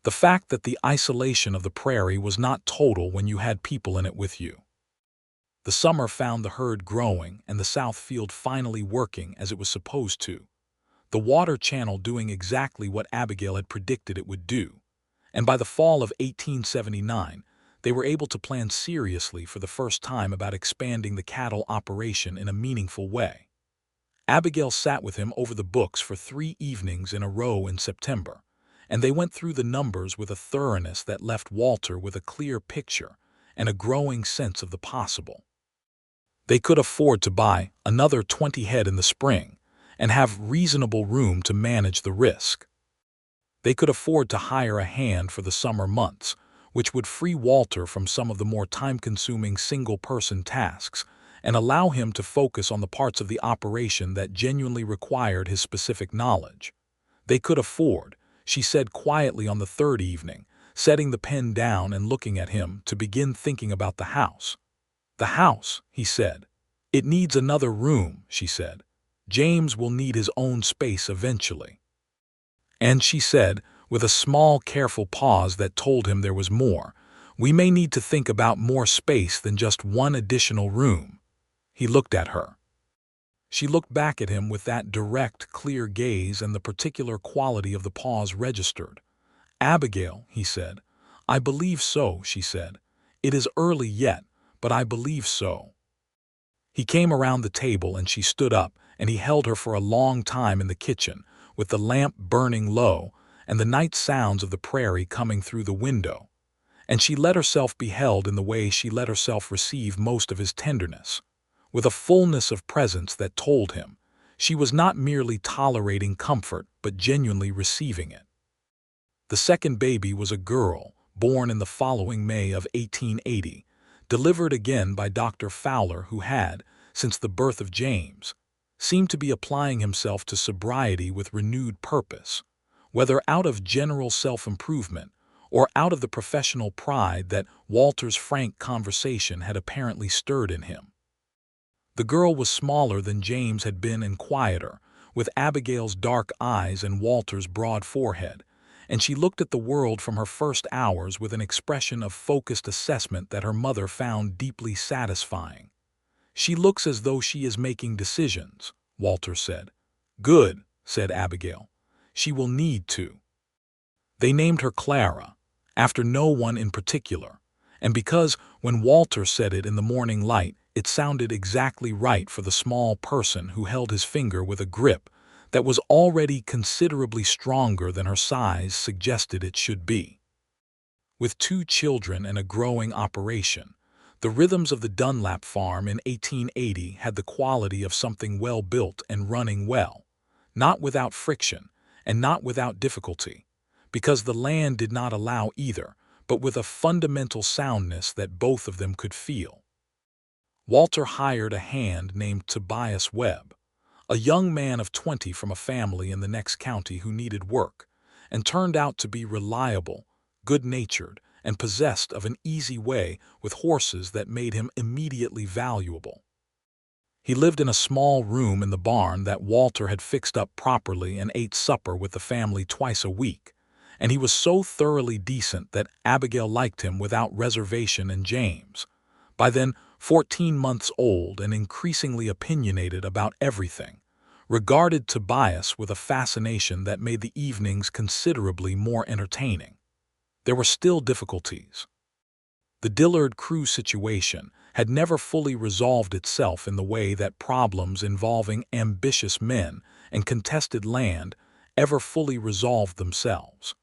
the fact that the isolation of the prairie was not total when you had people in it with you. The summer found the herd growing and the south field finally working as it was supposed to, the water channel doing exactly what Abigail had predicted it would do, and by the fall of 1879 they were able to plan seriously for the first time about expanding the cattle operation in a meaningful way. Abigail sat with him over the books for 3 evenings in a row in September, and they went through the numbers with a thoroughness that left Walter with a clear picture and a growing sense of the possible. They could afford to buy another 20 head in the spring and have reasonable room to manage the risk. They could afford to hire a hand for the summer months, which would free Walter from some of the more time-consuming single-person tasks and allow him to focus on the parts of the operation that genuinely required his specific knowledge. They could afford, she said quietly on the 3rd evening, setting the pen down and looking at him, to begin thinking about the house. "The house," he said. "It needs another room," she said. "James will need his own space eventually." And she said, with a small, careful pause that told him there was more. "We may need to think about more space than just one additional room." He looked at her. She looked back at him with that direct, clear gaze, and the particular quality of the pause registered. "Abigail," he said. "I believe so," she said. "It is early yet, but I believe so." He came around the table and she stood up, and he held her for a long time in the kitchen, with the lamp burning low and the night sounds of the prairie coming through the window. And she let herself be held in the way she let herself receive most of his tenderness, with a fullness of presence that told him she was not merely tolerating comfort but genuinely receiving it. The second baby was a girl, born in the following May of 1880, delivered again by Dr. Fowler, who had, since the birth of James, seemed to be applying himself to sobriety with renewed purpose, whether out of general self-improvement or out of the professional pride that Walter's frank conversation had apparently stirred in him. The girl was smaller than James had been and quieter, with Abigail's dark eyes and Walter's broad forehead, and she looked at the world from her first hours with an expression of focused assessment that her mother found deeply satisfying. "She looks as though she is making decisions," Walter said. "Good," said Abigail. "She will need to." They named her Clara, after no one in particular, and because, when Walter said it in the morning light, it sounded exactly right for the small person who held his finger with a grip that was already considerably stronger than her size suggested it should be. With 2 children and a growing operation, the rhythms of the Dunlap farm in 1880 had the quality of something well built and running well, not without friction and not without difficulty, because the land did not allow either, but with a fundamental soundness that both of them could feel. Walter hired a hand named Tobias Webb, a young man of 20 from a family in the next county who needed work, and turned out to be reliable, good-natured, and possessed of an easy way with horses that made him immediately valuable. He lived in a small room in the barn that Walter had fixed up properly and ate supper with the family twice a week, and he was so thoroughly decent that Abigail liked him without reservation, and James, by then 14 months old and increasingly opinionated about everything, regarded Tobias with a fascination that made the evenings considerably more entertaining. There were still difficulties. The Dillard crew situation had never fully resolved itself in the way that problems involving ambitious men and contested land ever fully resolved themselves.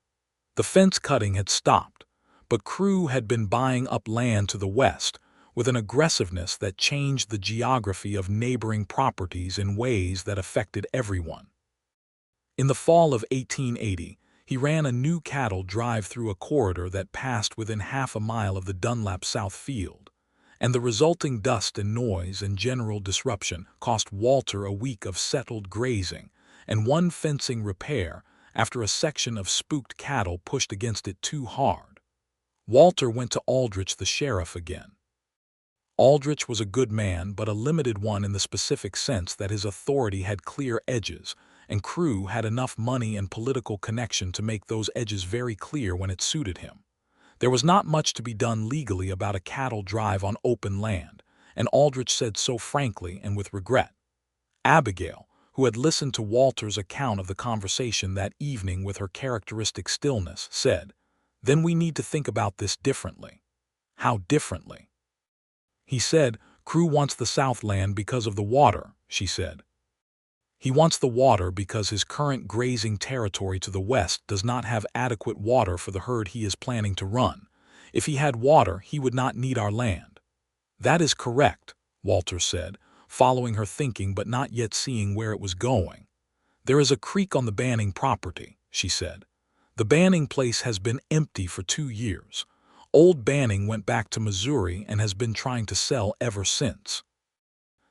The fence cutting had stopped, but Crew had been buying up land to the west with an aggressiveness that changed the geography of neighboring properties in ways that affected everyone. In the fall of 1880, he ran a new cattle drive through a corridor that passed within half a mile of the Dunlap South field, and the resulting dust and noise and general disruption cost Walter a week of settled grazing and one fencing repair after a section of spooked cattle pushed against it too hard. Walter went to Aldrich, the sheriff, again. Aldrich was a good man, but a limited one in the specific sense that his authority had clear edges, and Crew had enough money and political connection to make those edges very clear when it suited him. There was not much to be done legally about a cattle drive on open land, and Aldrich said so frankly and with regret. Abigail, who had listened to Walter's account of the conversation that evening with her characteristic stillness, said, "Then we need to think about this differently." "How differently?" He said, "Crew wants the Southland because of the water," she said. "He wants the water because his current grazing territory to the west does not have adequate water for the herd he is planning to run. If he had water, he would not need our land." "That is correct," Walter said, following her thinking but not yet seeing where it was going. "There is a creek on the Banning property," she said. "The Banning place has been empty for 2 years. Old Banning went back to Missouri and has been trying to sell ever since.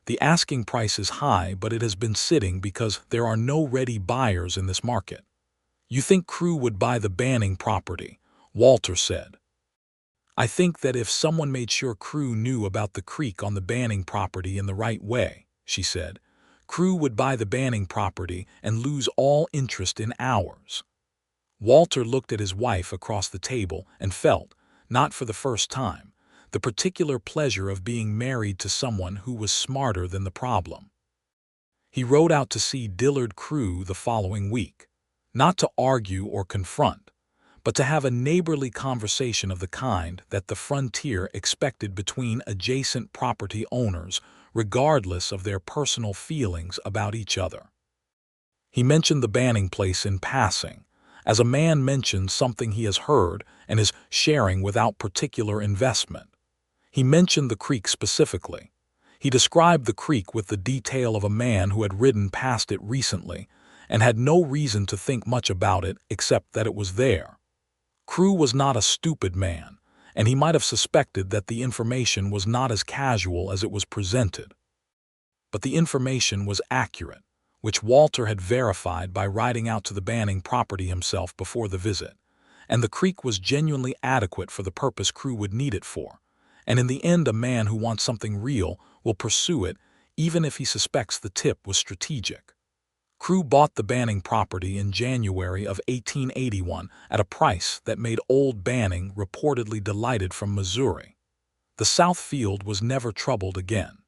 The asking price is high, but it has been sitting because there are no ready buyers in this market." "You think Crew would buy the Banning property?" Walter said. "I think that if someone made sure Crew knew about the creek on the Banning property in the right way," she said, "Crew would buy the Banning property and lose all interest in ours." Walter looked at his wife across the table and felt, not for the first time, the particular pleasure of being married to someone who was smarter than the problem. He rode out to see Dillard Crew the following week, not to argue or confront, but to have a neighborly conversation of the kind that the frontier expected between adjacent property owners, regardless of their personal feelings about each other. He mentioned the Banning place in passing, as a man mentions something he has heard and is sharing without particular investment. He mentioned the creek specifically. He described the creek with the detail of a man who had ridden past it recently and had no reason to think much about it except that it was there. Crew was not a stupid man, and he might have suspected that the information was not as casual as it was presented. But the information was accurate, which Walter had verified by riding out to the Banning property himself before the visit, and the creek was genuinely adequate for the purpose Crew would need it for, and in the end a man who wants something real will pursue it even if he suspects the tip was strategic. Crew bought the Banning property in January of 1881 at a price that made old Banning reportedly delighted from Missouri. The South Field was never troubled again.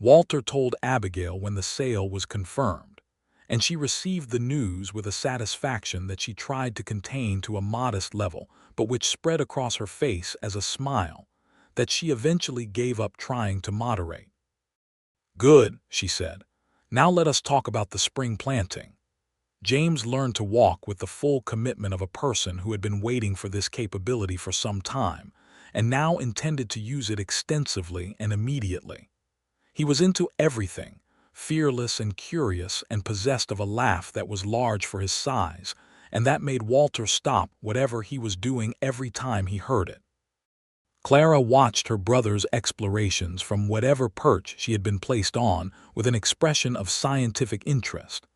Walter told Abigail when the sale was confirmed, and she received the news with a satisfaction that she tried to contain to a modest level, but which spread across her face as a smile that she eventually gave up trying to moderate. "Good," she said. "Now let us talk about the spring planting." James learned to walk with the full commitment of a person who had been waiting for this capability for some time, and now intended to use it extensively and immediately. He was into everything, fearless and curious, and possessed of a laugh that was large for his size, and that made Walter stop whatever he was doing every time he heard it. Clara watched her brother's explorations from whatever perch she had been placed on with an expression of scientific interest,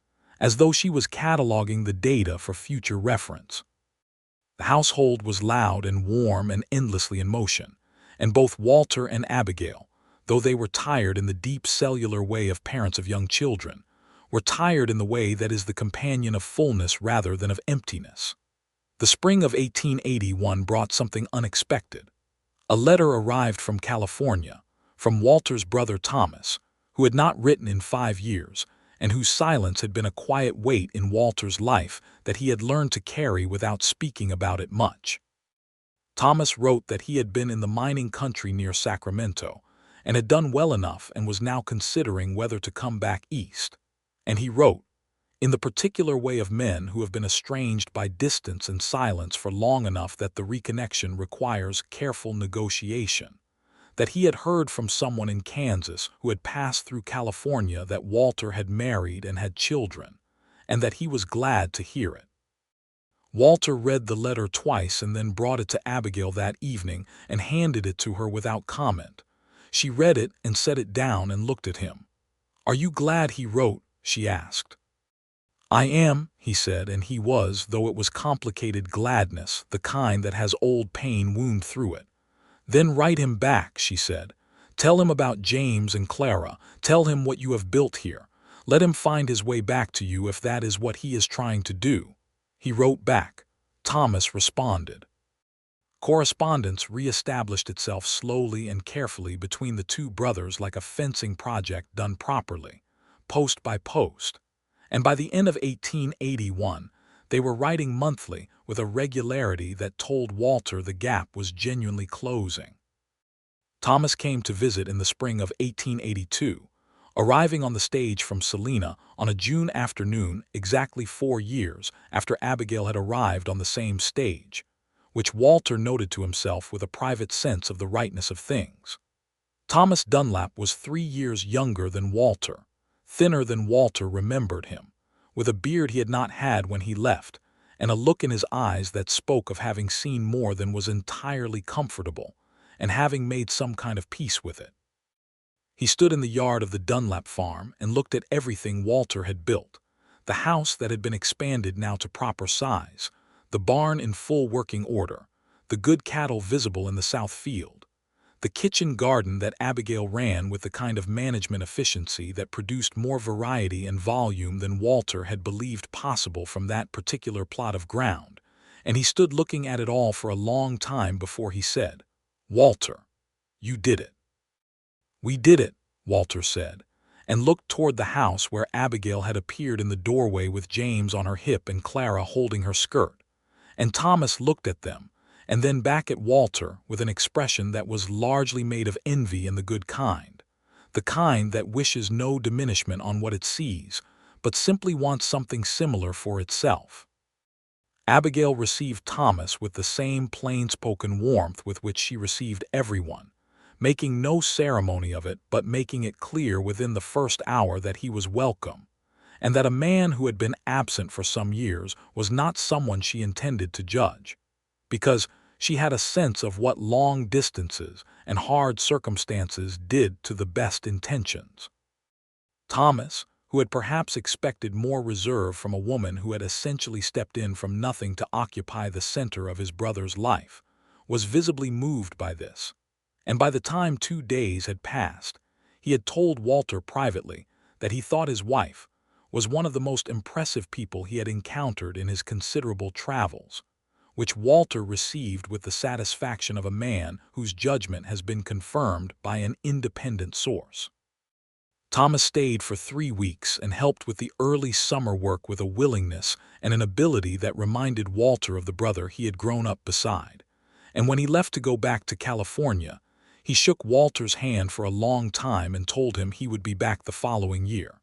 as though she was cataloging the data for future reference. The household was loud and warm and endlessly in motion, and both Walter and Abigail, though they were tired in the deep cellular way of parents of young children, were tired in the way that is the companion of fullness rather than of emptiness. The spring of 1881 brought something unexpected. A letter arrived from California, from Walter's brother Thomas, who had not written in 5 years, and whose silence had been a quiet weight in Walter's life that he had learned to carry without speaking about it much. Thomas wrote that he had been in the mining country near Sacramento, and had done well enough and was now considering whether to come back east. And he wrote, in the particular way of men who have been estranged by distance and silence for long enough that the reconnection requires careful negotiation, that he had heard from someone in Kansas who had passed through California that Walter had married and had children, and that he was glad to hear it. Walter read the letter twice and then brought it to Abigail that evening and handed it to her without comment. She read it and set it down and looked at him. "Are you glad he wrote?" she asked. "I am," he said, and he was, though it was complicated gladness, the kind that has old pain wound through it. "Then write him back," she said. "Tell him about James and Clara. Tell him what you have built here. Let him find his way back to you if that is what he is trying to do." He wrote back. Thomas responded. Correspondence re-established itself slowly and carefully between the two brothers like a fencing project done properly, post by post, and by the end of 1881 they were writing monthly with a regularity that told Walter the gap was genuinely closing. Thomas came to visit in the spring of 1882, arriving on the stage from Salina on a June afternoon exactly 4 years after Abigail had arrived on the same stage, which Walter noted to himself with a private sense of the rightness of things. Thomas Dunlap was 3 years younger than Walter, thinner than Walter remembered him, with a beard he had not had when he left, and a look in his eyes that spoke of having seen more than was entirely comfortable, and having made some kind of peace with it. He stood in the yard of the Dunlap farm and looked at everything Walter had built, the house that had been expanded now to proper size, the barn in full working order, the good cattle visible in the south field, The kitchen garden that Abigail ran with the kind of management efficiency that produced more variety and volume than Walter had believed possible from that particular plot of ground, and he stood looking at it all for a long time before he said, "Walter, you did it." "We did it," Walter said, and looked toward the house where Abigail had appeared in the doorway with James on her hip and Clara holding her skirt. And Thomas looked at them, and then back at Walter with an expression that was largely made of envy and the kind that wishes no diminishment on what it sees, but simply wants something similar for itself. Abigail received Thomas with the same plain-spoken warmth with which she received everyone, making no ceremony of it but making it clear within the first hour that he was welcome, and that a man who had been absent for some years was not someone she intended to judge, because she had a sense of what long distances and hard circumstances did to the best intentions. Thomas, who had perhaps expected more reserve from a woman who had essentially stepped in from nothing to occupy the center of his brother's life, was visibly moved by this, and by the time 2 days had passed, he had told Walter privately that he thought his wife was one of the most impressive people he had encountered in his considerable travels, which Walter received with the satisfaction of a man whose judgment has been confirmed by an independent source. Thomas stayed for 3 weeks and helped with the early summer work with a willingness and an ability that reminded Walter of the brother he had grown up beside, and when he left to go back to California, he shook Walter's hand for a long time and told him he would be back the following year.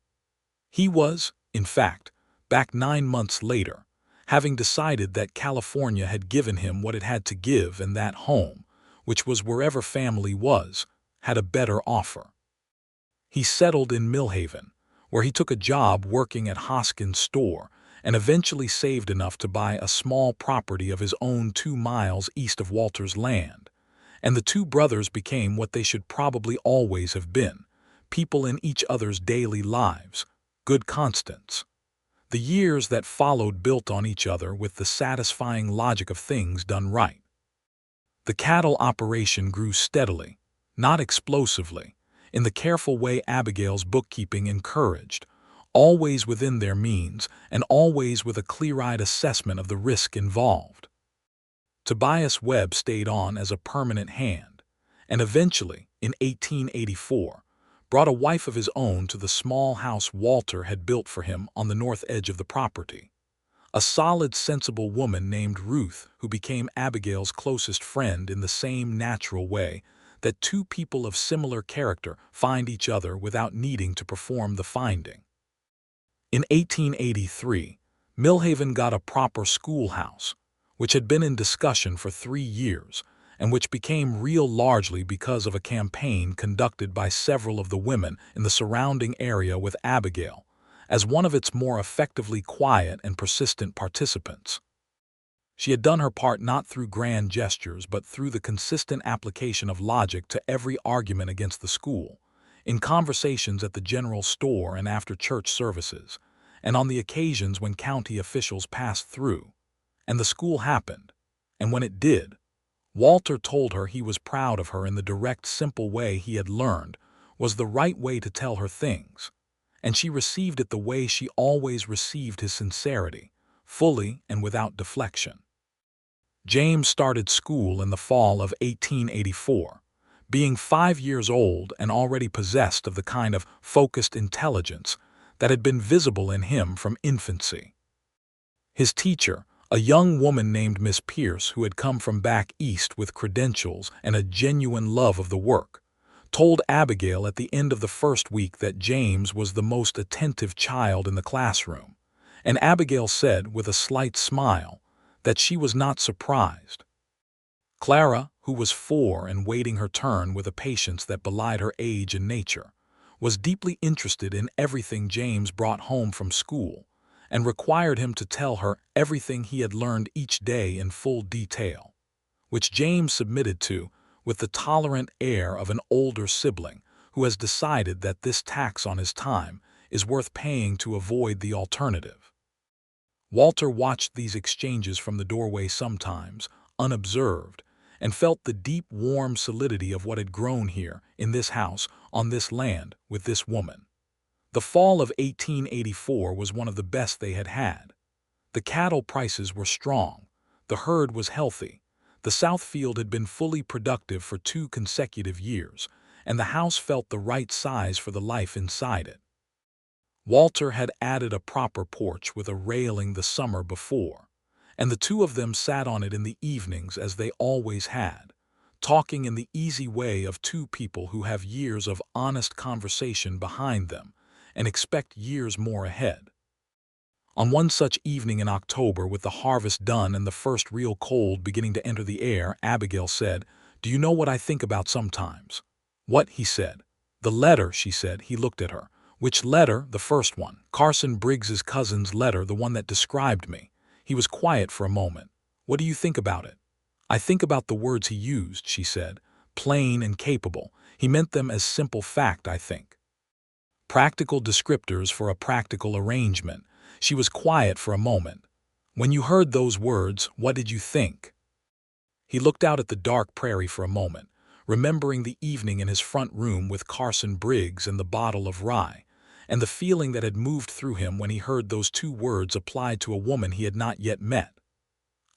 He was, in fact, back 9 months later, having decided that California had given him what it had to give and that home, which was wherever family was, had a better offer. He settled in Millhaven, where he took a job working at Hoskins' store and eventually saved enough to buy a small property of his own 2 miles east of Walter's land, and the 2 brothers became what they should probably always have been, people in each other's daily lives, good constants. The years that followed built on each other with the satisfying logic of things done right. The cattle operation grew steadily, not explosively, in the careful way Abigail's bookkeeping encouraged, always within their means and always with a clear-eyed assessment of the risk involved. Tobias Webb stayed on as a permanent hand, and eventually, in 1884, brought a wife of his own to the small house Walter had built for him on the north edge of the property. A solid, sensible woman named Ruth, who became Abigail's closest friend in the same natural way that 2 people of similar character find each other without needing to perform the finding. In 1883, Millhaven got a proper schoolhouse, which had been in discussion for 3 years, and which became real largely because of a campaign conducted by several of the women in the surrounding area with Abigail as one of its more effectively quiet and persistent participants. She had done her part not through grand gestures but through the consistent application of logic to every argument against the school, in conversations at the general store and after church services, and on the occasions when county officials passed through, and the school happened, and when it did, Walter told her he was proud of her in the direct, simple way he had learned was the right way to tell her things, and she received it the way she always received his sincerity, fully and without deflection. James started school in the fall of 1884, being 5 years old and already possessed of the kind of focused intelligence that had been visible in him from infancy. His teacher, a young woman named Miss Pierce who had come from back east with credentials and a genuine love of the work, told Abigail at the end of the first week that James was the most attentive child in the classroom, and Abigail said with a slight smile that she was not surprised. Clara, who was 4 and waiting her turn with a patience that belied her age and nature, was deeply interested in everything James brought home from school, and required him to tell her everything he had learned each day in full detail, which James submitted to with the tolerant air of an older sibling who has decided that this tax on his time is worth paying to avoid the alternative. Walter watched these exchanges from the doorway sometimes, unobserved, and felt the deep, warm solidity of what had grown here, in this house, on this land, with this woman. The fall of 1884 was one of the best they had had. The cattle prices were strong. The herd was healthy. The Southfield had been fully productive for 2 consecutive years, and the house felt the right size for the life inside it. Walter had added a proper porch with a railing the summer before, and the two of them sat on it in the evenings as they always had, talking in the easy way of two people who have years of honest conversation behind them and expect years more ahead. On one such evening in October, with the harvest done and the first real cold beginning to enter the air, Abigail said, "Do you know what I think about sometimes?" "What?" he said. "The letter," she said. He looked at her. "Which letter?" "The first one. Carson Briggs's cousin's letter, the one that described me." He was quiet for a moment. "What do you think about it?" "I think about the words he used," she said. "Plain and capable. He meant them as simple fact, I think. Practical descriptors for a practical arrangement." She was quiet for a moment. "When you heard those words, what did you think?" He looked out at the dark prairie for a moment, remembering the evening in his front room with Carson Briggs and the bottle of rye, and the feeling that had moved through him when he heard those 2 words applied to a woman he had not yet met.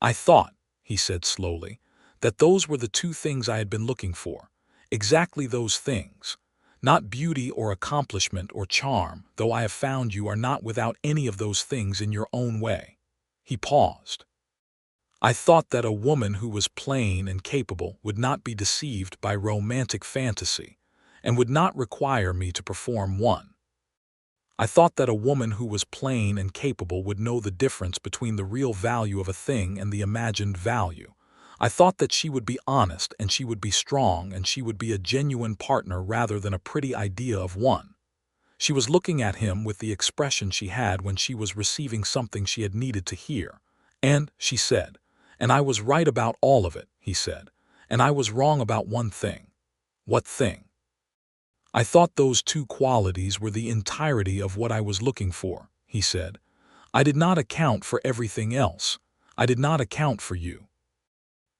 "I thought," he said slowly, "that those were the 2 things I had been looking for. Exactly those things. Not beauty or accomplishment or charm, though I have found you are not without any of those things in your own way." He paused. "I thought that a woman who was plain and capable would not be deceived by romantic fantasy, and would not require me to perform one. I thought that a woman who was plain and capable would know the difference between the real value of a thing and the imagined value. I thought that she would be honest, and she would be strong, and she would be a genuine partner rather than a pretty idea of one." She was looking at him with the expression she had when she was receiving something she had needed to hear. "And," she said, "and I was right about all of it," he said, "and I was wrong about one thing." "What thing?" "I thought those 2 qualities were the entirety of what I was looking for," he said. "I did not account for everything else. I did not account for you."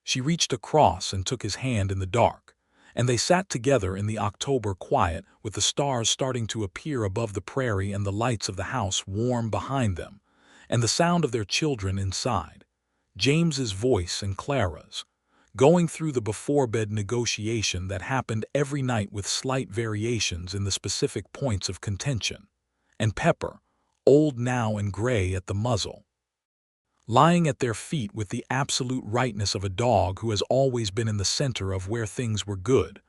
She reached across and took his hand in the dark, and they sat together in the October quiet, with the stars starting to appear above the prairie and the lights of the house warm behind them, and the sound of their children inside, James's voice and Clara's, going through the before-bed negotiation that happened every night with slight variations in the specific points of contention, and Pepper, old now and gray at the muzzle, lying at their feet with the absolute rightness of a dog who has always been in the center of where things were good.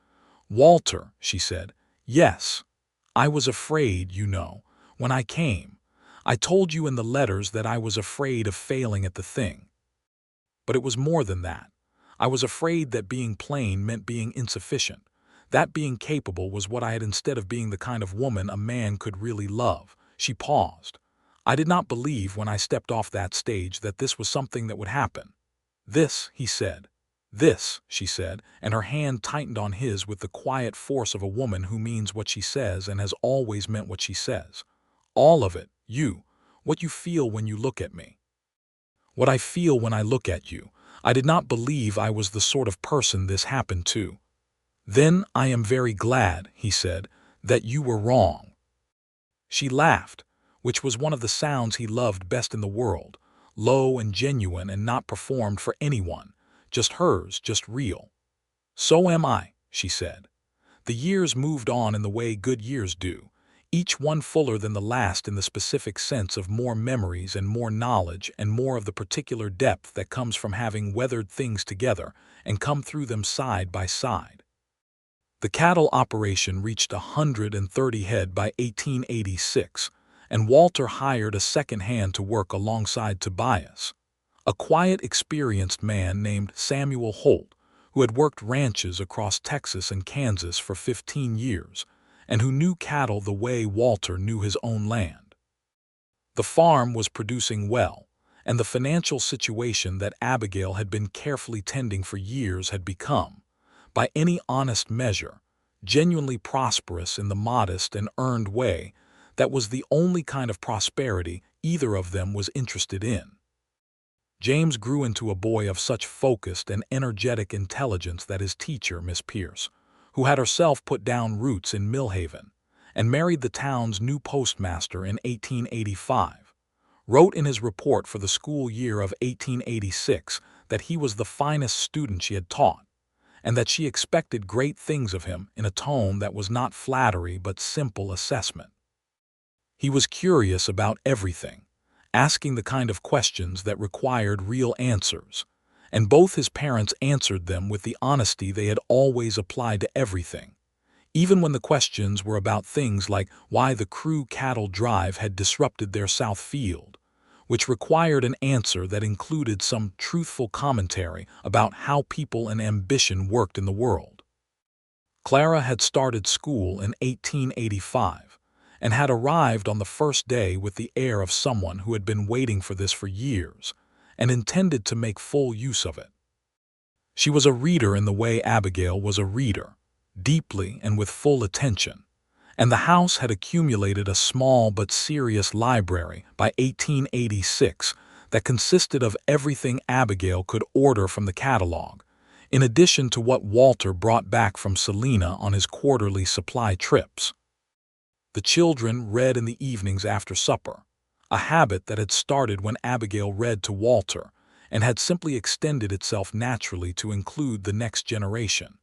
"Walter," she said, "yes, I was afraid, you know, when I came. I told you in the letters that I was afraid of failing at the thing. But it was more than that. I was afraid that being plain meant being insufficient. That being capable was what I had instead of being the kind of woman a man could really love." She paused. "I did not believe when I stepped off that stage that this was something that would happen." "This," he said. "This," she said, and her hand tightened on his with the quiet force of a woman who means what she says and has always meant what she says. "All of it, what you feel when you look at me." "What I feel when I look at you. I did not believe I was the sort of person this happened to." "Then I am very glad," he said, "that you were wrong." She laughed, which was one of the sounds he loved best in the world, low and genuine and not performed for anyone, just hers, just real. "So am I," she said. "The years moved on in the way good years do, each one fuller than the last in the specific sense of more memories and more knowledge and more of the particular depth that comes from having weathered things together and come through them side by side." The cattle operation reached 130 head by 1886, and Walter hired a second hand to work alongside Tobias, a quiet, experienced man named Samuel Holt, who had worked ranches across Texas and Kansas for 15 years, and who knew cattle the way Walter knew his own land. The farm was producing well, and the financial situation that Abigail had been carefully tending for years had become, by any honest measure, genuinely prosperous in the modest and earned way that was the only kind of prosperity either of them was interested in. James grew into a boy of such focused and energetic intelligence that his teacher, Miss Pierce, who had herself put down roots in Millhaven and married the town's new postmaster in 1885, wrote in his report for the school year of 1886 that he was the finest student she had taught, and that she expected great things of him in a tone that was not flattery but simple assessment. He was curious about everything, asking the kind of questions that required real answers, and both his parents answered them with the honesty they had always applied to everything, even when the questions were about things like why the Crewe cattle drive had disrupted their south field, which required an answer that included some truthful commentary about how people and ambition worked in the world. Clara had started school in 1885 and had arrived on the first day with the air of someone who had been waiting for this for years and intended to make full use of it. She was a reader in the way Abigail was a reader, deeply and with full attention, and the house had accumulated a small but serious library by 1886 that consisted of everything Abigail could order from the catalog, in addition to what Walter brought back from Selina on his quarterly supply trips. The children read in the evenings after supper, a habit that had started when Abigail read to Walter and had simply extended itself naturally to include the next generation.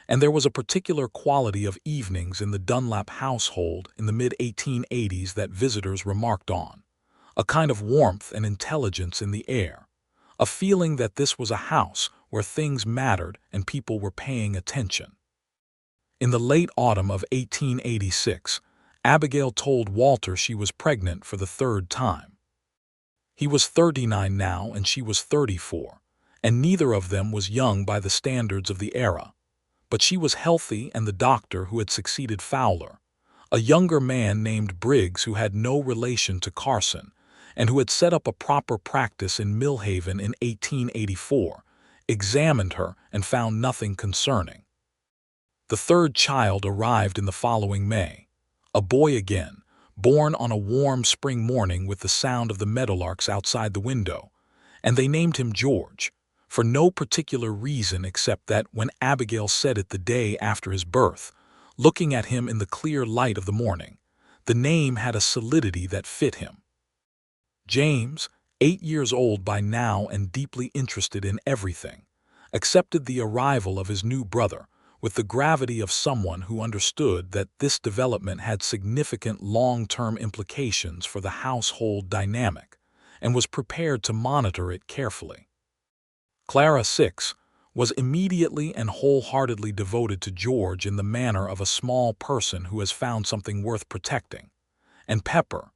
And there was a particular quality of evenings in the Dunlap household in the mid-1880s that visitors remarked on, a kind of warmth and intelligence in the air, a feeling that this was a house where things mattered and people were paying attention. In the late autumn of 1886, Abigail told Walter she was pregnant for the third time. He was 39 now and she was 34, and neither of them was young by the standards of the era. But she was healthy, and the doctor who had succeeded Fowler, a younger man named Briggs who had no relation to Carson, and who had set up a proper practice in Millhaven in 1884, examined her and found nothing concerning. The third child arrived in the following May, a boy again, born on a warm spring morning with the sound of the meadowlarks outside the window, and they named him George, for no particular reason except that when Abigail said it the day after his birth, looking at him in the clear light of the morning, the name had a solidity that fit him. James, 8 years old by now and deeply interested in everything, accepted the arrival of his new brother with the gravity of someone who understood that this development had significant long-term implications for the household dynamic and was prepared to monitor it carefully. Clara, 6, was immediately and wholeheartedly devoted to George in the manner of a small person who has found something worth protecting, and Pepper,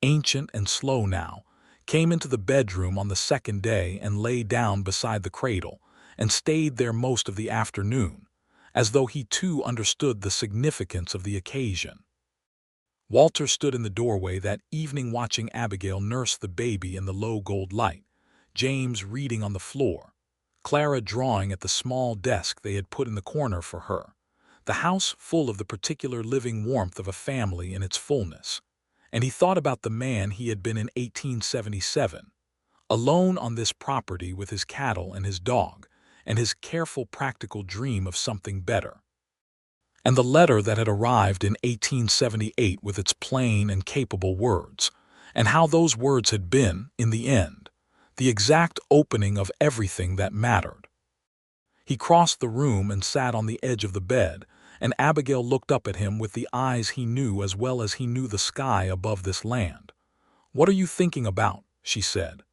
ancient and slow now, came into the bedroom on the second day and lay down beside the cradle and stayed there most of the afternoon, as though he too understood the significance of the occasion. Walter stood in the doorway that evening watching Abigail nurse the baby in the low gold light, James reading on the floor, Clara drawing at the small desk they had put in the corner for her, the house full of the particular living warmth of a family in its fullness. And he thought about the man he had been in 1877, alone on this property with his cattle and his dog, and his careful practical dream of something better. And the letter that had arrived in 1878 with its plain and capable words, and how those words had been, in the end, the exact opening of everything that mattered. He crossed the room and sat on the edge of the bed, and Abigail looked up at him with the eyes he knew as well as he knew the sky above this land. "What are you thinking about?" she said.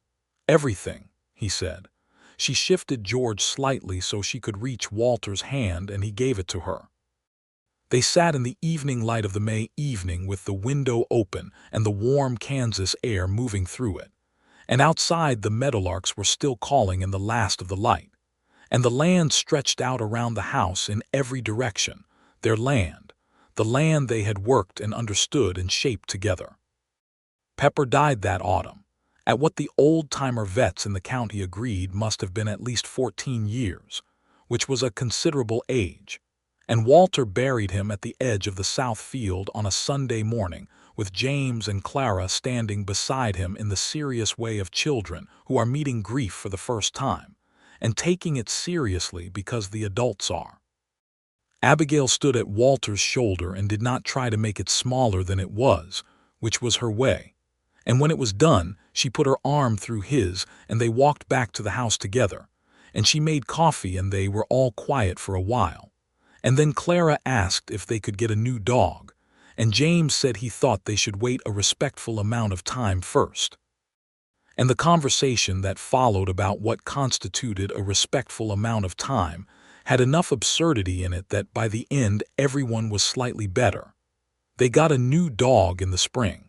"Everything," he said. She shifted George slightly so she could reach Walter's hand, and he gave it to her. They sat in the evening light of the May evening with the window open and the warm Kansas air moving through it, and outside the meadowlarks were still calling in the last of the light, and the land stretched out around the house in every direction, their land, the land they had worked and understood and shaped together. Pepper died that autumn, at what the old-timer vets in the county agreed must have been at least 14 years, which was a considerable age, and Walter buried him at the edge of the south field on a Sunday morning, with James and Clara standing beside him in the serious way of children who are meeting grief for the first time, and taking it seriously because the adults are. Abigail stood at Walter's shoulder and did not try to make it smaller than it was, which was her way. And when it was done, she put her arm through his, and they walked back to the house together. And she made coffee, and they were all quiet for a while. And then Clara asked if they could get a new dog, and James said he thought they should wait a respectful amount of time first. And the conversation that followed about what constituted a respectful amount of time had enough absurdity in it that by the end everyone was slightly better. They got a new dog in the spring.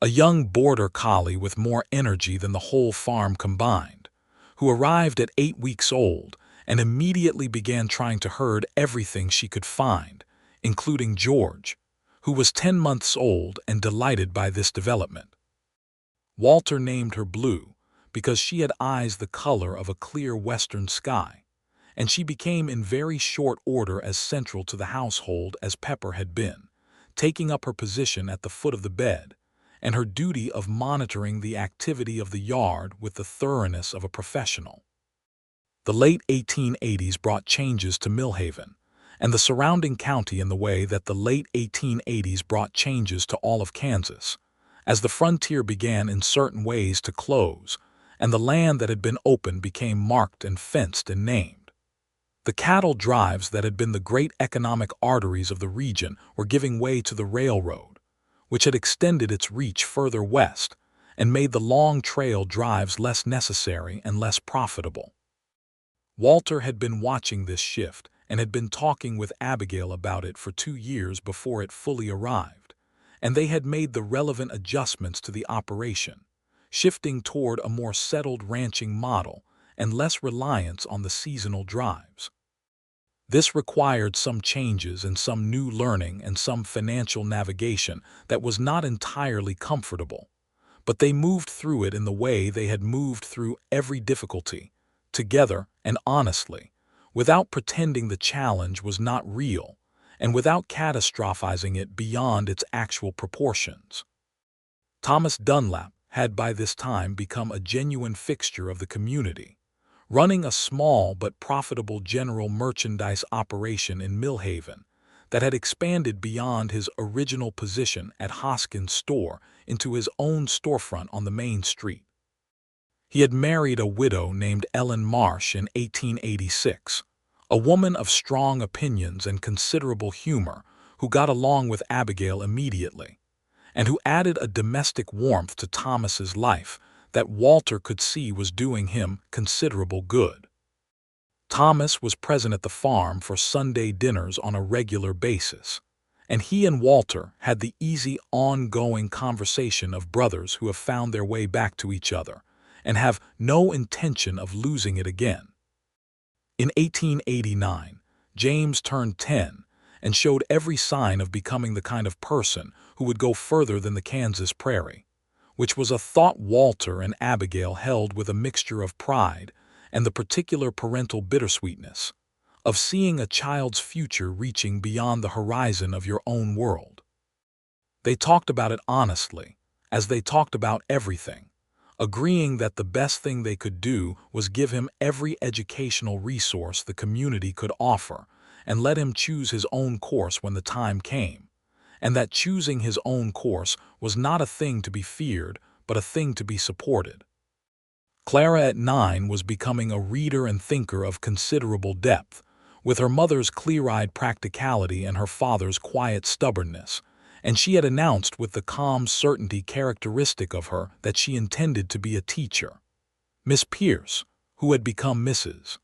A young border collie with more energy than the whole farm combined, who arrived at 8 weeks old and immediately began trying to herd everything she could find, including George, who was 10 months old and delighted by this development. Walter named her Blue because she had eyes the color of a clear western sky, and she became in very short order as central to the household as Pepper had been, taking up her position at the foot of the bed, and her duty of monitoring the activity of the yard with the thoroughness of a professional. The late 1880s brought changes to Millhaven and the surrounding county in the way that the late 1880s brought changes to all of Kansas, as the frontier began in certain ways to close, and the land that had been open became marked and fenced and named. The cattle drives that had been the great economic arteries of the region were giving way to the railroad, which had extended its reach further west and made the long trail drives less necessary and less profitable. Walter had been watching this shift and had been talking with Abigail about it for 2 years before it fully arrived, and they had made the relevant adjustments to the operation, shifting toward a more settled ranching model and less reliance on the seasonal drives. This required some changes and some new learning and some financial navigation that was not entirely comfortable, but they moved through it in the way they had moved through every difficulty, together and honestly, without pretending the challenge was not real, and without catastrophizing it beyond its actual proportions. Thomas Dunlap had by this time become a genuine fixture of the community, running a small but profitable general merchandise operation in Millhaven that had expanded beyond his original position at Hoskins' store into his own storefront on the main street. He had married a widow named Ellen Marsh in 1886, a woman of strong opinions and considerable humor who got along with Abigail immediately, and who added a domestic warmth to Thomas's life that Walter could see was doing him considerable good. Thomas was present at the farm for Sunday dinners on a regular basis, and he and Walter had the easy, ongoing conversation of brothers who have found their way back to each other and have no intention of losing it again. In 1889, James turned 10 and showed every sign of becoming the kind of person who would go further than the Kansas prairie, which was a thought Walter and Abigail held with a mixture of pride and the particular parental bittersweetness of seeing a child's future reaching beyond the horizon of your own world. They talked about it honestly, as they talked about everything, agreeing that the best thing they could do was give him every educational resource the community could offer and let him choose his own course when the time came, and that choosing his own course was not a thing to be feared but a thing to be supported. Clara at 9 was becoming a reader and thinker of considerable depth, with her mother's clear-eyed practicality and her father's quiet stubbornness, and she had announced with the calm certainty characteristic of her that she intended to be a teacher. Miss Pierce, who had become Mrs.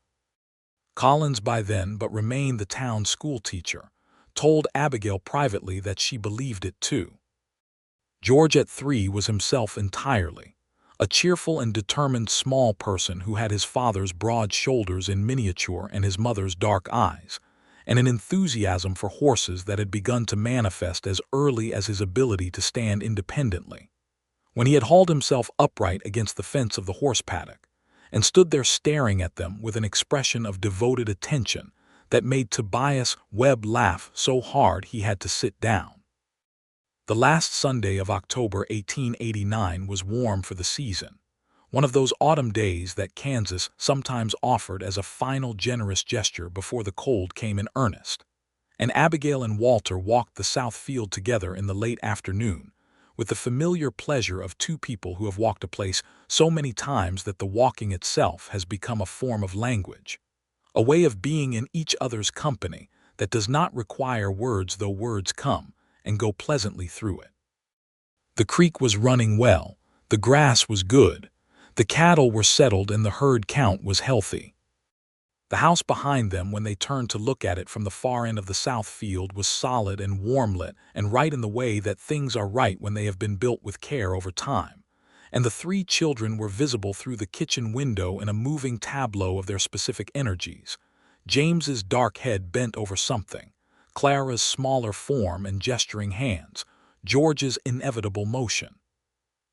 Collins by then but remained the town school teacher, told Abigail privately that she believed it too. George at 3 was himself entirely, a cheerful and determined small person who had his father's broad shoulders in miniature and his mother's dark eyes, and an enthusiasm for horses that had begun to manifest as early as his ability to stand independently. When he had hauled himself upright against the fence of the horse paddock, and stood there staring at them with an expression of devoted attention that made Tobias Webb laugh so hard he had to sit down. The last Sunday of October 1889 was warm for the season, one of those autumn days that Kansas sometimes offered as a final generous gesture before the cold came in earnest. And Abigail and Walter walked the south field together in the late afternoon, with the familiar pleasure of two people who have walked a place so many times that the walking itself has become a form of language, a way of being in each other's company that does not require words though words come and go pleasantly through it. The creek was running well, the grass was good, the cattle were settled and the herd count was healthy. The house behind them, when they turned to look at it from the far end of the south field, was solid and warm-lit and right in the way that things are right when they have been built with care over time. And the three children were visible through the kitchen window in a moving tableau of their specific energies. James's dark head bent over something, Clara's smaller form and gesturing hands, George's inevitable motion.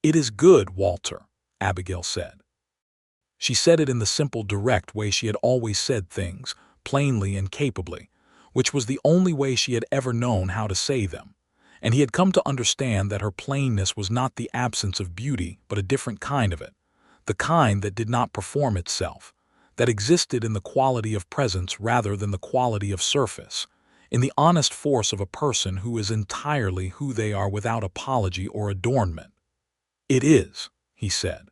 "It is good, Walter," Abigail said. She said it in the simple, direct way she had always said things, plainly and capably, which was the only way she had ever known how to say them. And he had come to understand that her plainness was not the absence of beauty, but a different kind of it, the kind that did not perform itself, that existed in the quality of presence rather than the quality of surface, in the honest force of a person who is entirely who they are without apology or adornment. "It is," he said.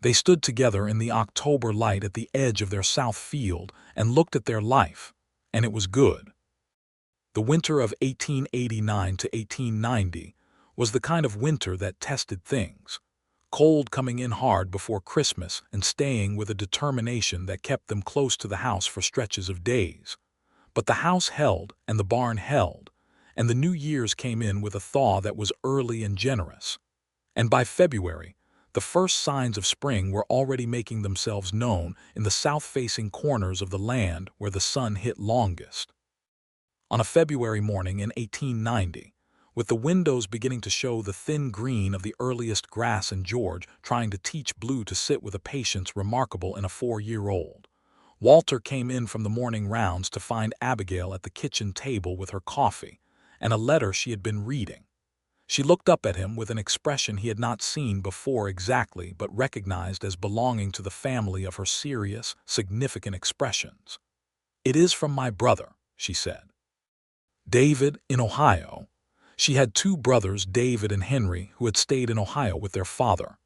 They stood together in the October light at the edge of their south field and looked at their life, and it was good. The winter of 1889 to 1890 was the kind of winter that tested things, cold coming in hard before Christmas and staying with a determination that kept them close to the house for stretches of days. But the house held and the barn held, and the New Year's came in with a thaw that was early and generous. And by February, the first signs of spring were already making themselves known in the south-facing corners of the land where the sun hit longest. On a February morning in 1890, with the windows beginning to show the thin green of the earliest grass and George trying to teach Blue to sit with a patience remarkable in a 4-year-old, Walter came in from the morning rounds to find Abigail at the kitchen table with her coffee and a letter she had been reading. She looked up at him with an expression he had not seen before exactly, but recognized as belonging to the family of her serious, significant expressions. "It is from my brother," she said. "David, in Ohio." She had two brothers, David and Henry, who had stayed in Ohio with their father.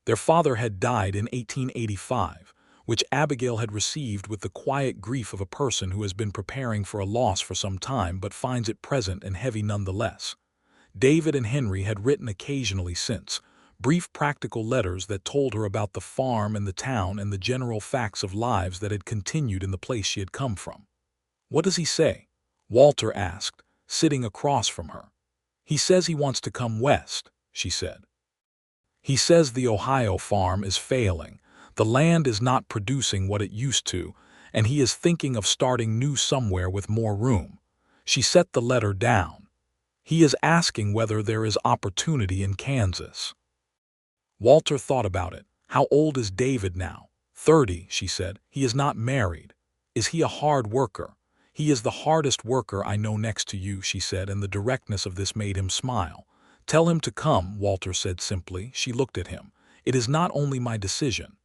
Their father had died in 1885, which Abigail had received with the quiet grief of a person who has been preparing for a loss for some time but finds it present and heavy nonetheless. David and Henry had written occasionally since, brief practical letters that told her about the farm and the town and the general facts of lives that had continued in the place she had come from. "What does he say?" Walter asked, sitting across from her. "He says he wants to come west," she said. "He says the Ohio farm is failing, the land is not producing what it used to, and he is thinking of starting new somewhere with more room." She set the letter down. "He is asking whether there is opportunity in Kansas." Walter thought about it. "How old is David now?" 30, she said. "He is not married." "Is he a hard worker?" "He is the hardest worker I know next to you," she said, and the directness of this made him smile. "Tell him to come," Walter said simply. She looked at him. "It is not only my decision.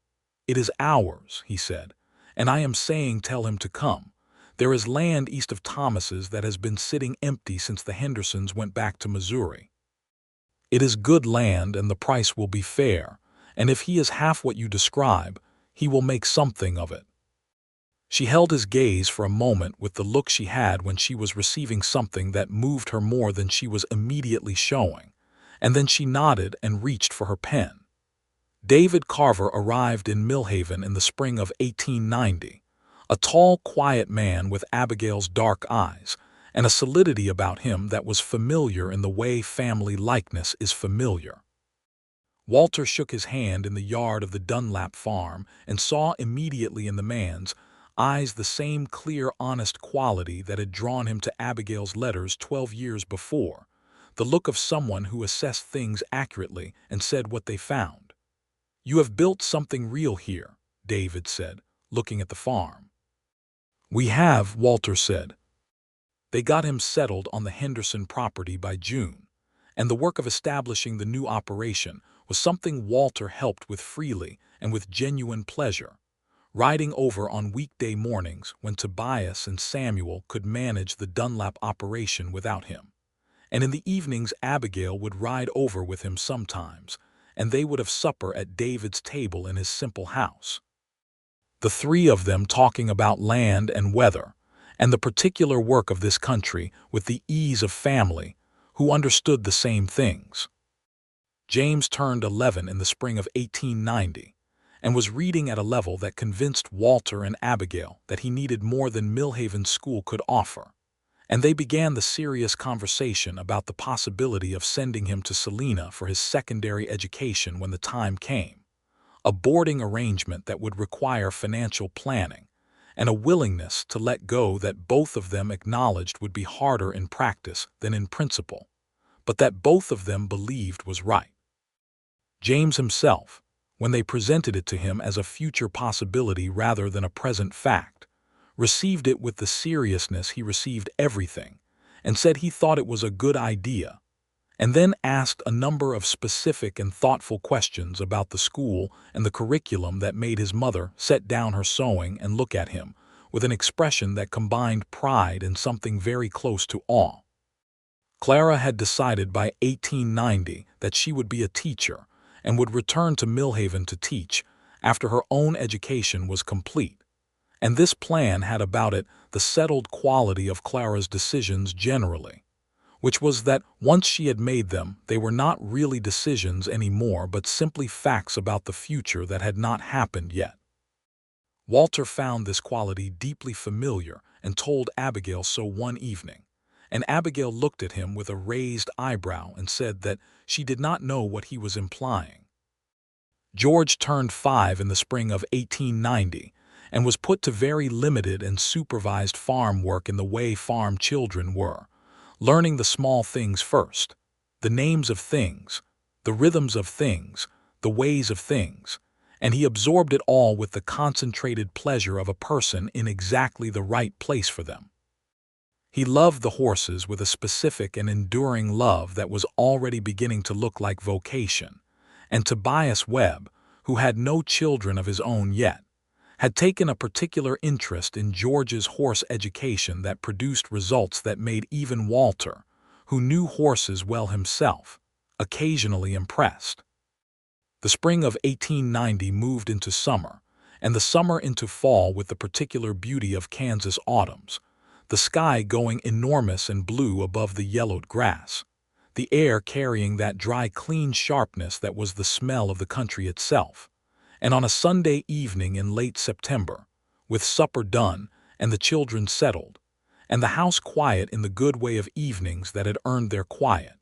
It is ours," he said, "and I am saying tell him to come. There is land east of Thomas's that has been sitting empty since the Hendersons went back to Missouri. It is good land and the price will be fair, and if he is half what you describe, he will make something of it." She held his gaze for a moment with the look she had when she was receiving something that moved her more than she was immediately showing, and then she nodded and reached for her pen. David Carver arrived in Millhaven in the spring of 1890, a tall, quiet man with Abigail's dark eyes, and a solidity about him that was familiar in the way family likeness is familiar. Walter shook his hand in the yard of the Dunlap farm and saw immediately in the man's eyes the same clear, honest quality that had drawn him to Abigail's letters 12 years before, the look of someone who assessed things accurately and said what they found. "You have built something real here," David said, looking at the farm. "We have," Walter said. They got him settled on the Henderson property by June, and the work of establishing the new operation was something Walter helped with freely and with genuine pleasure, riding over on weekday mornings when Tobias and Samuel could manage the Dunlap operation without him. And in the evenings Abigail would ride over with him sometimes, and they would have supper at David's table in his simple house. The three of them talking about land and weather, and the particular work of this country with the ease of family, who understood the same things. James turned 11 in the spring of 1890, and was reading at a level that convinced Walter and Abigail that he needed more than Millhaven School could offer, and they began the serious conversation about the possibility of sending him to Salina for his secondary education when the time came, a boarding arrangement that would require financial planning, and a willingness to let go that both of them acknowledged would be harder in practice than in principle, but that both of them believed was right. James himself, when they presented it to him as a future possibility rather than a present fact, received it with the seriousness he received everything, and said he thought it was a good idea, and then asked a number of specific and thoughtful questions about the school and the curriculum that made his mother set down her sewing and look at him with an expression that combined pride and something very close to awe. Clara had decided by 1890 that she would be a teacher and would return to Millhaven to teach after her own education was complete, and this plan had about it the settled quality of Clara's decisions generally, which was that once she had made them, they were not really decisions anymore but simply facts about the future that had not happened yet. Walter found this quality deeply familiar and told Abigail so one evening, and Abigail looked at him with a raised eyebrow and said that she did not know what he was implying. George turned 5 in the spring of 1890 and was put to very limited and supervised farm work in the way farm children were, learning the small things first, the names of things, the rhythms of things, the ways of things, and he absorbed it all with the concentrated pleasure of a person in exactly the right place for them. He loved the horses with a specific and enduring love that was already beginning to look like vocation, and Tobias Webb, who had no children of his own yet, had taken a particular interest in George's horse education that produced results that made even Walter, who knew horses well himself, occasionally impressed. The spring of 1890 moved into summer, and the summer into fall with the particular beauty of Kansas autumns, the sky going enormous and blue above the yellowed grass, the air carrying that dry clean sharpness that was the smell of the country itself, and on a Sunday evening in late September, with supper done and the children settled, and the house quiet in the good way of evenings that had earned their quiet,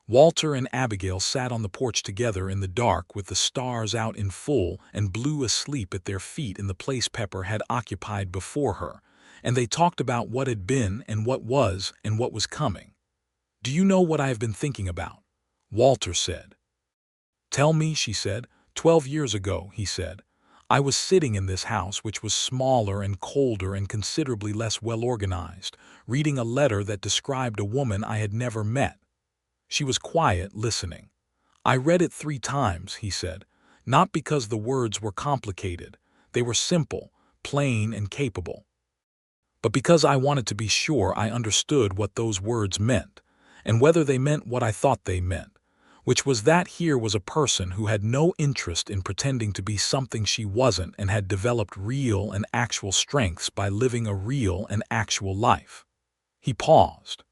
Walter and Abigail sat on the porch together in the dark with the stars out in full and Blue asleep at their feet in the place Pepper had occupied before her, and they talked about what had been and what was coming. "Do you know what I have been thinking about?" Walter said. "Tell me," she said. 12 years ago," he said, "I was sitting in this house which was smaller and colder and considerably less well organized, reading a letter that described a woman I had never met. She was quiet, listening. I read it 3 times," he said, "not because the words were complicated, they were simple, plain, and capable, but because I wanted to be sure I understood what those words meant, and whether they meant what I thought they meant, which was that here was a person who had no interest in pretending to be something she wasn't and had developed real and actual strengths by living a real and actual life." He paused.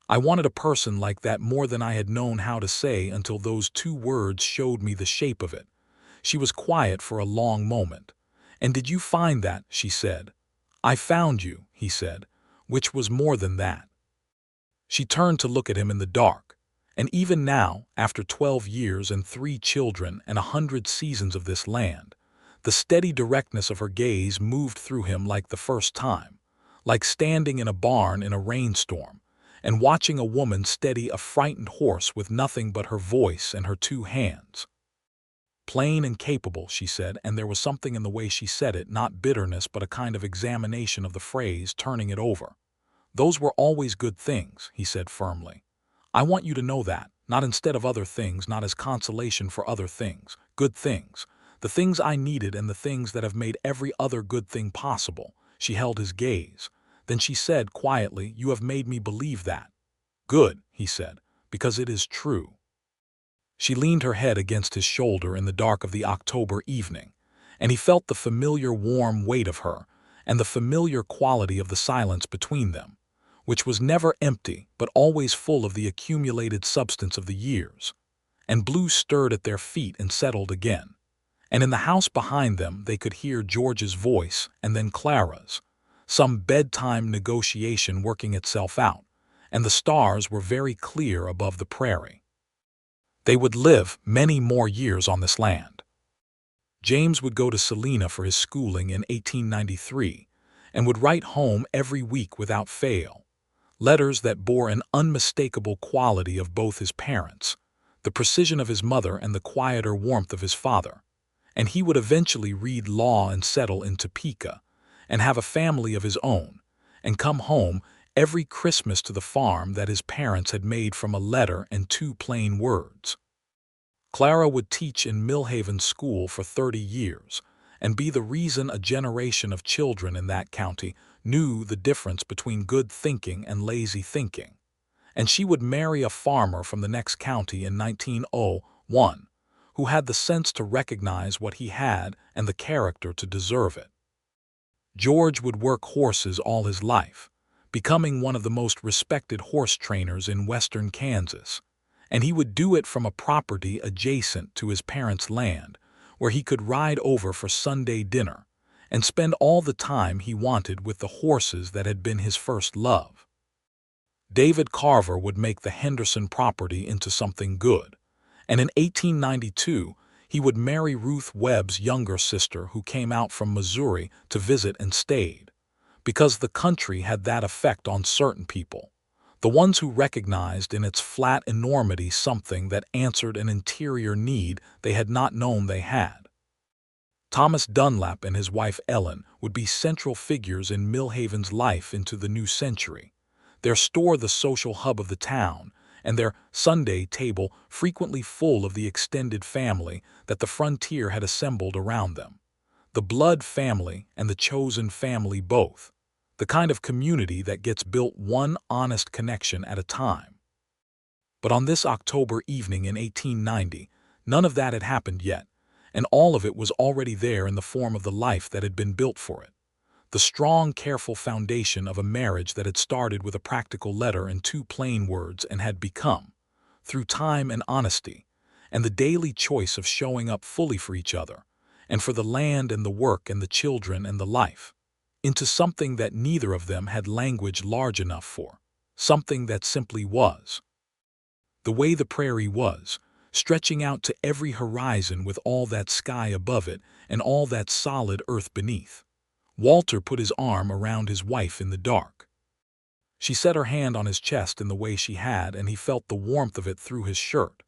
"I wanted a person like that more than I had known how to say until those 2 words showed me the shape of it." She was quiet for a long moment. "And did you find that?" she said. "I found you," he said, "which was more than that." She turned to look at him in the dark, and even now, after 12 years and 3 children and 100 seasons of this land, the steady directness of her gaze moved through him like the first time, like standing in a barn in a rainstorm, and watching a woman steady a frightened horse with nothing but her voice and her 2 hands. Plain and capable, she said, and there was something in the way she said it, not bitterness but a kind of examination of the phrase, turning it over. Those were always good things, he said firmly. I want you to know that, not instead of other things, not as consolation for other things, good things, the things I needed and the things that have made every other good thing possible. She held his gaze. Then she said quietly, you have made me believe that. Good, he said, because it is true. She leaned her head against his shoulder in the dark of the October evening, and he felt the familiar warm weight of her and the familiar quality of the silence between them, which was never empty but always full of the accumulated substance of the years. And blue stirred at their feet and settled again. And in the house behind them they could hear George's voice and then Clara's, some bedtime negotiation working itself out, and the stars were very clear above the prairie. They would live many more years on this land. James would go to Salina for his schooling in 1893 and would write home every week without fail, letters that bore an unmistakable quality of both his parents, the precision of his mother and the quieter warmth of his father, and he would eventually read law and settle in Topeka and have a family of his own and come home every Christmas to the farm that his parents had made from a letter and 2 plain words. Clara would teach in Millhaven School for 30 years and be the reason a generation of children in that county knew the difference between good thinking and lazy thinking. And she would marry a farmer from the next county in 1901 who had the sense to recognize what he had and the character to deserve it. George would work horses all his life, becoming one of the most respected horse trainers in western Kansas, and he would do it from a property adjacent to his parents' land, where he could ride over for Sunday dinner and spend all the time he wanted with the horses that had been his first love. David Carver would make the Henderson property into something good, and in 1892 he would marry Ruth Webb's younger sister who came out from Missouri to visit and stayed, because the country had that effect on certain people, the ones who recognized in its flat enormity something that answered an interior need they had not known they had. Thomas Dunlap and his wife Ellen would be central figures in Millhaven's life into the new century, their store the social hub of the town, and their Sunday table frequently full of the extended family that the frontier had assembled around them. The blood family and the chosen family both, the kind of community that gets built one honest connection at a time. But on this October evening in 1890, none of that had happened yet, and all of it was already there in the form of the life that had been built for it. The strong, careful foundation of a marriage that had started with a practical letter and 2 plain words and had become, through time and honesty, and the daily choice of showing up fully for each other, and for the land and the work and the children and the life, into something that neither of them had language large enough for, something that simply was. The way the prairie was, stretching out to every horizon with all that sky above it and all that solid earth beneath. Walter put his arm around his wife in the dark. She set her hand on his chest in the way she had, and he felt the warmth of it through his shirt.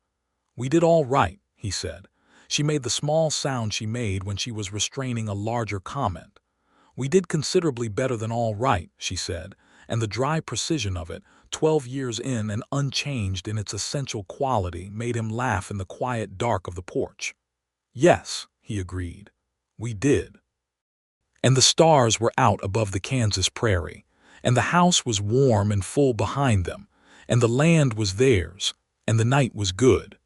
"We did all right," he said. She made the small sound she made when she was restraining a larger comment. "We did considerably better than all right," she said, and the dry precision of it, 12 years in and unchanged in its essential quality, made him laugh in the quiet dark of the porch. "Yes," he agreed, "we did." And the stars were out above the Kansas prairie, and the house was warm and full behind them, and the land was theirs, and the night was good.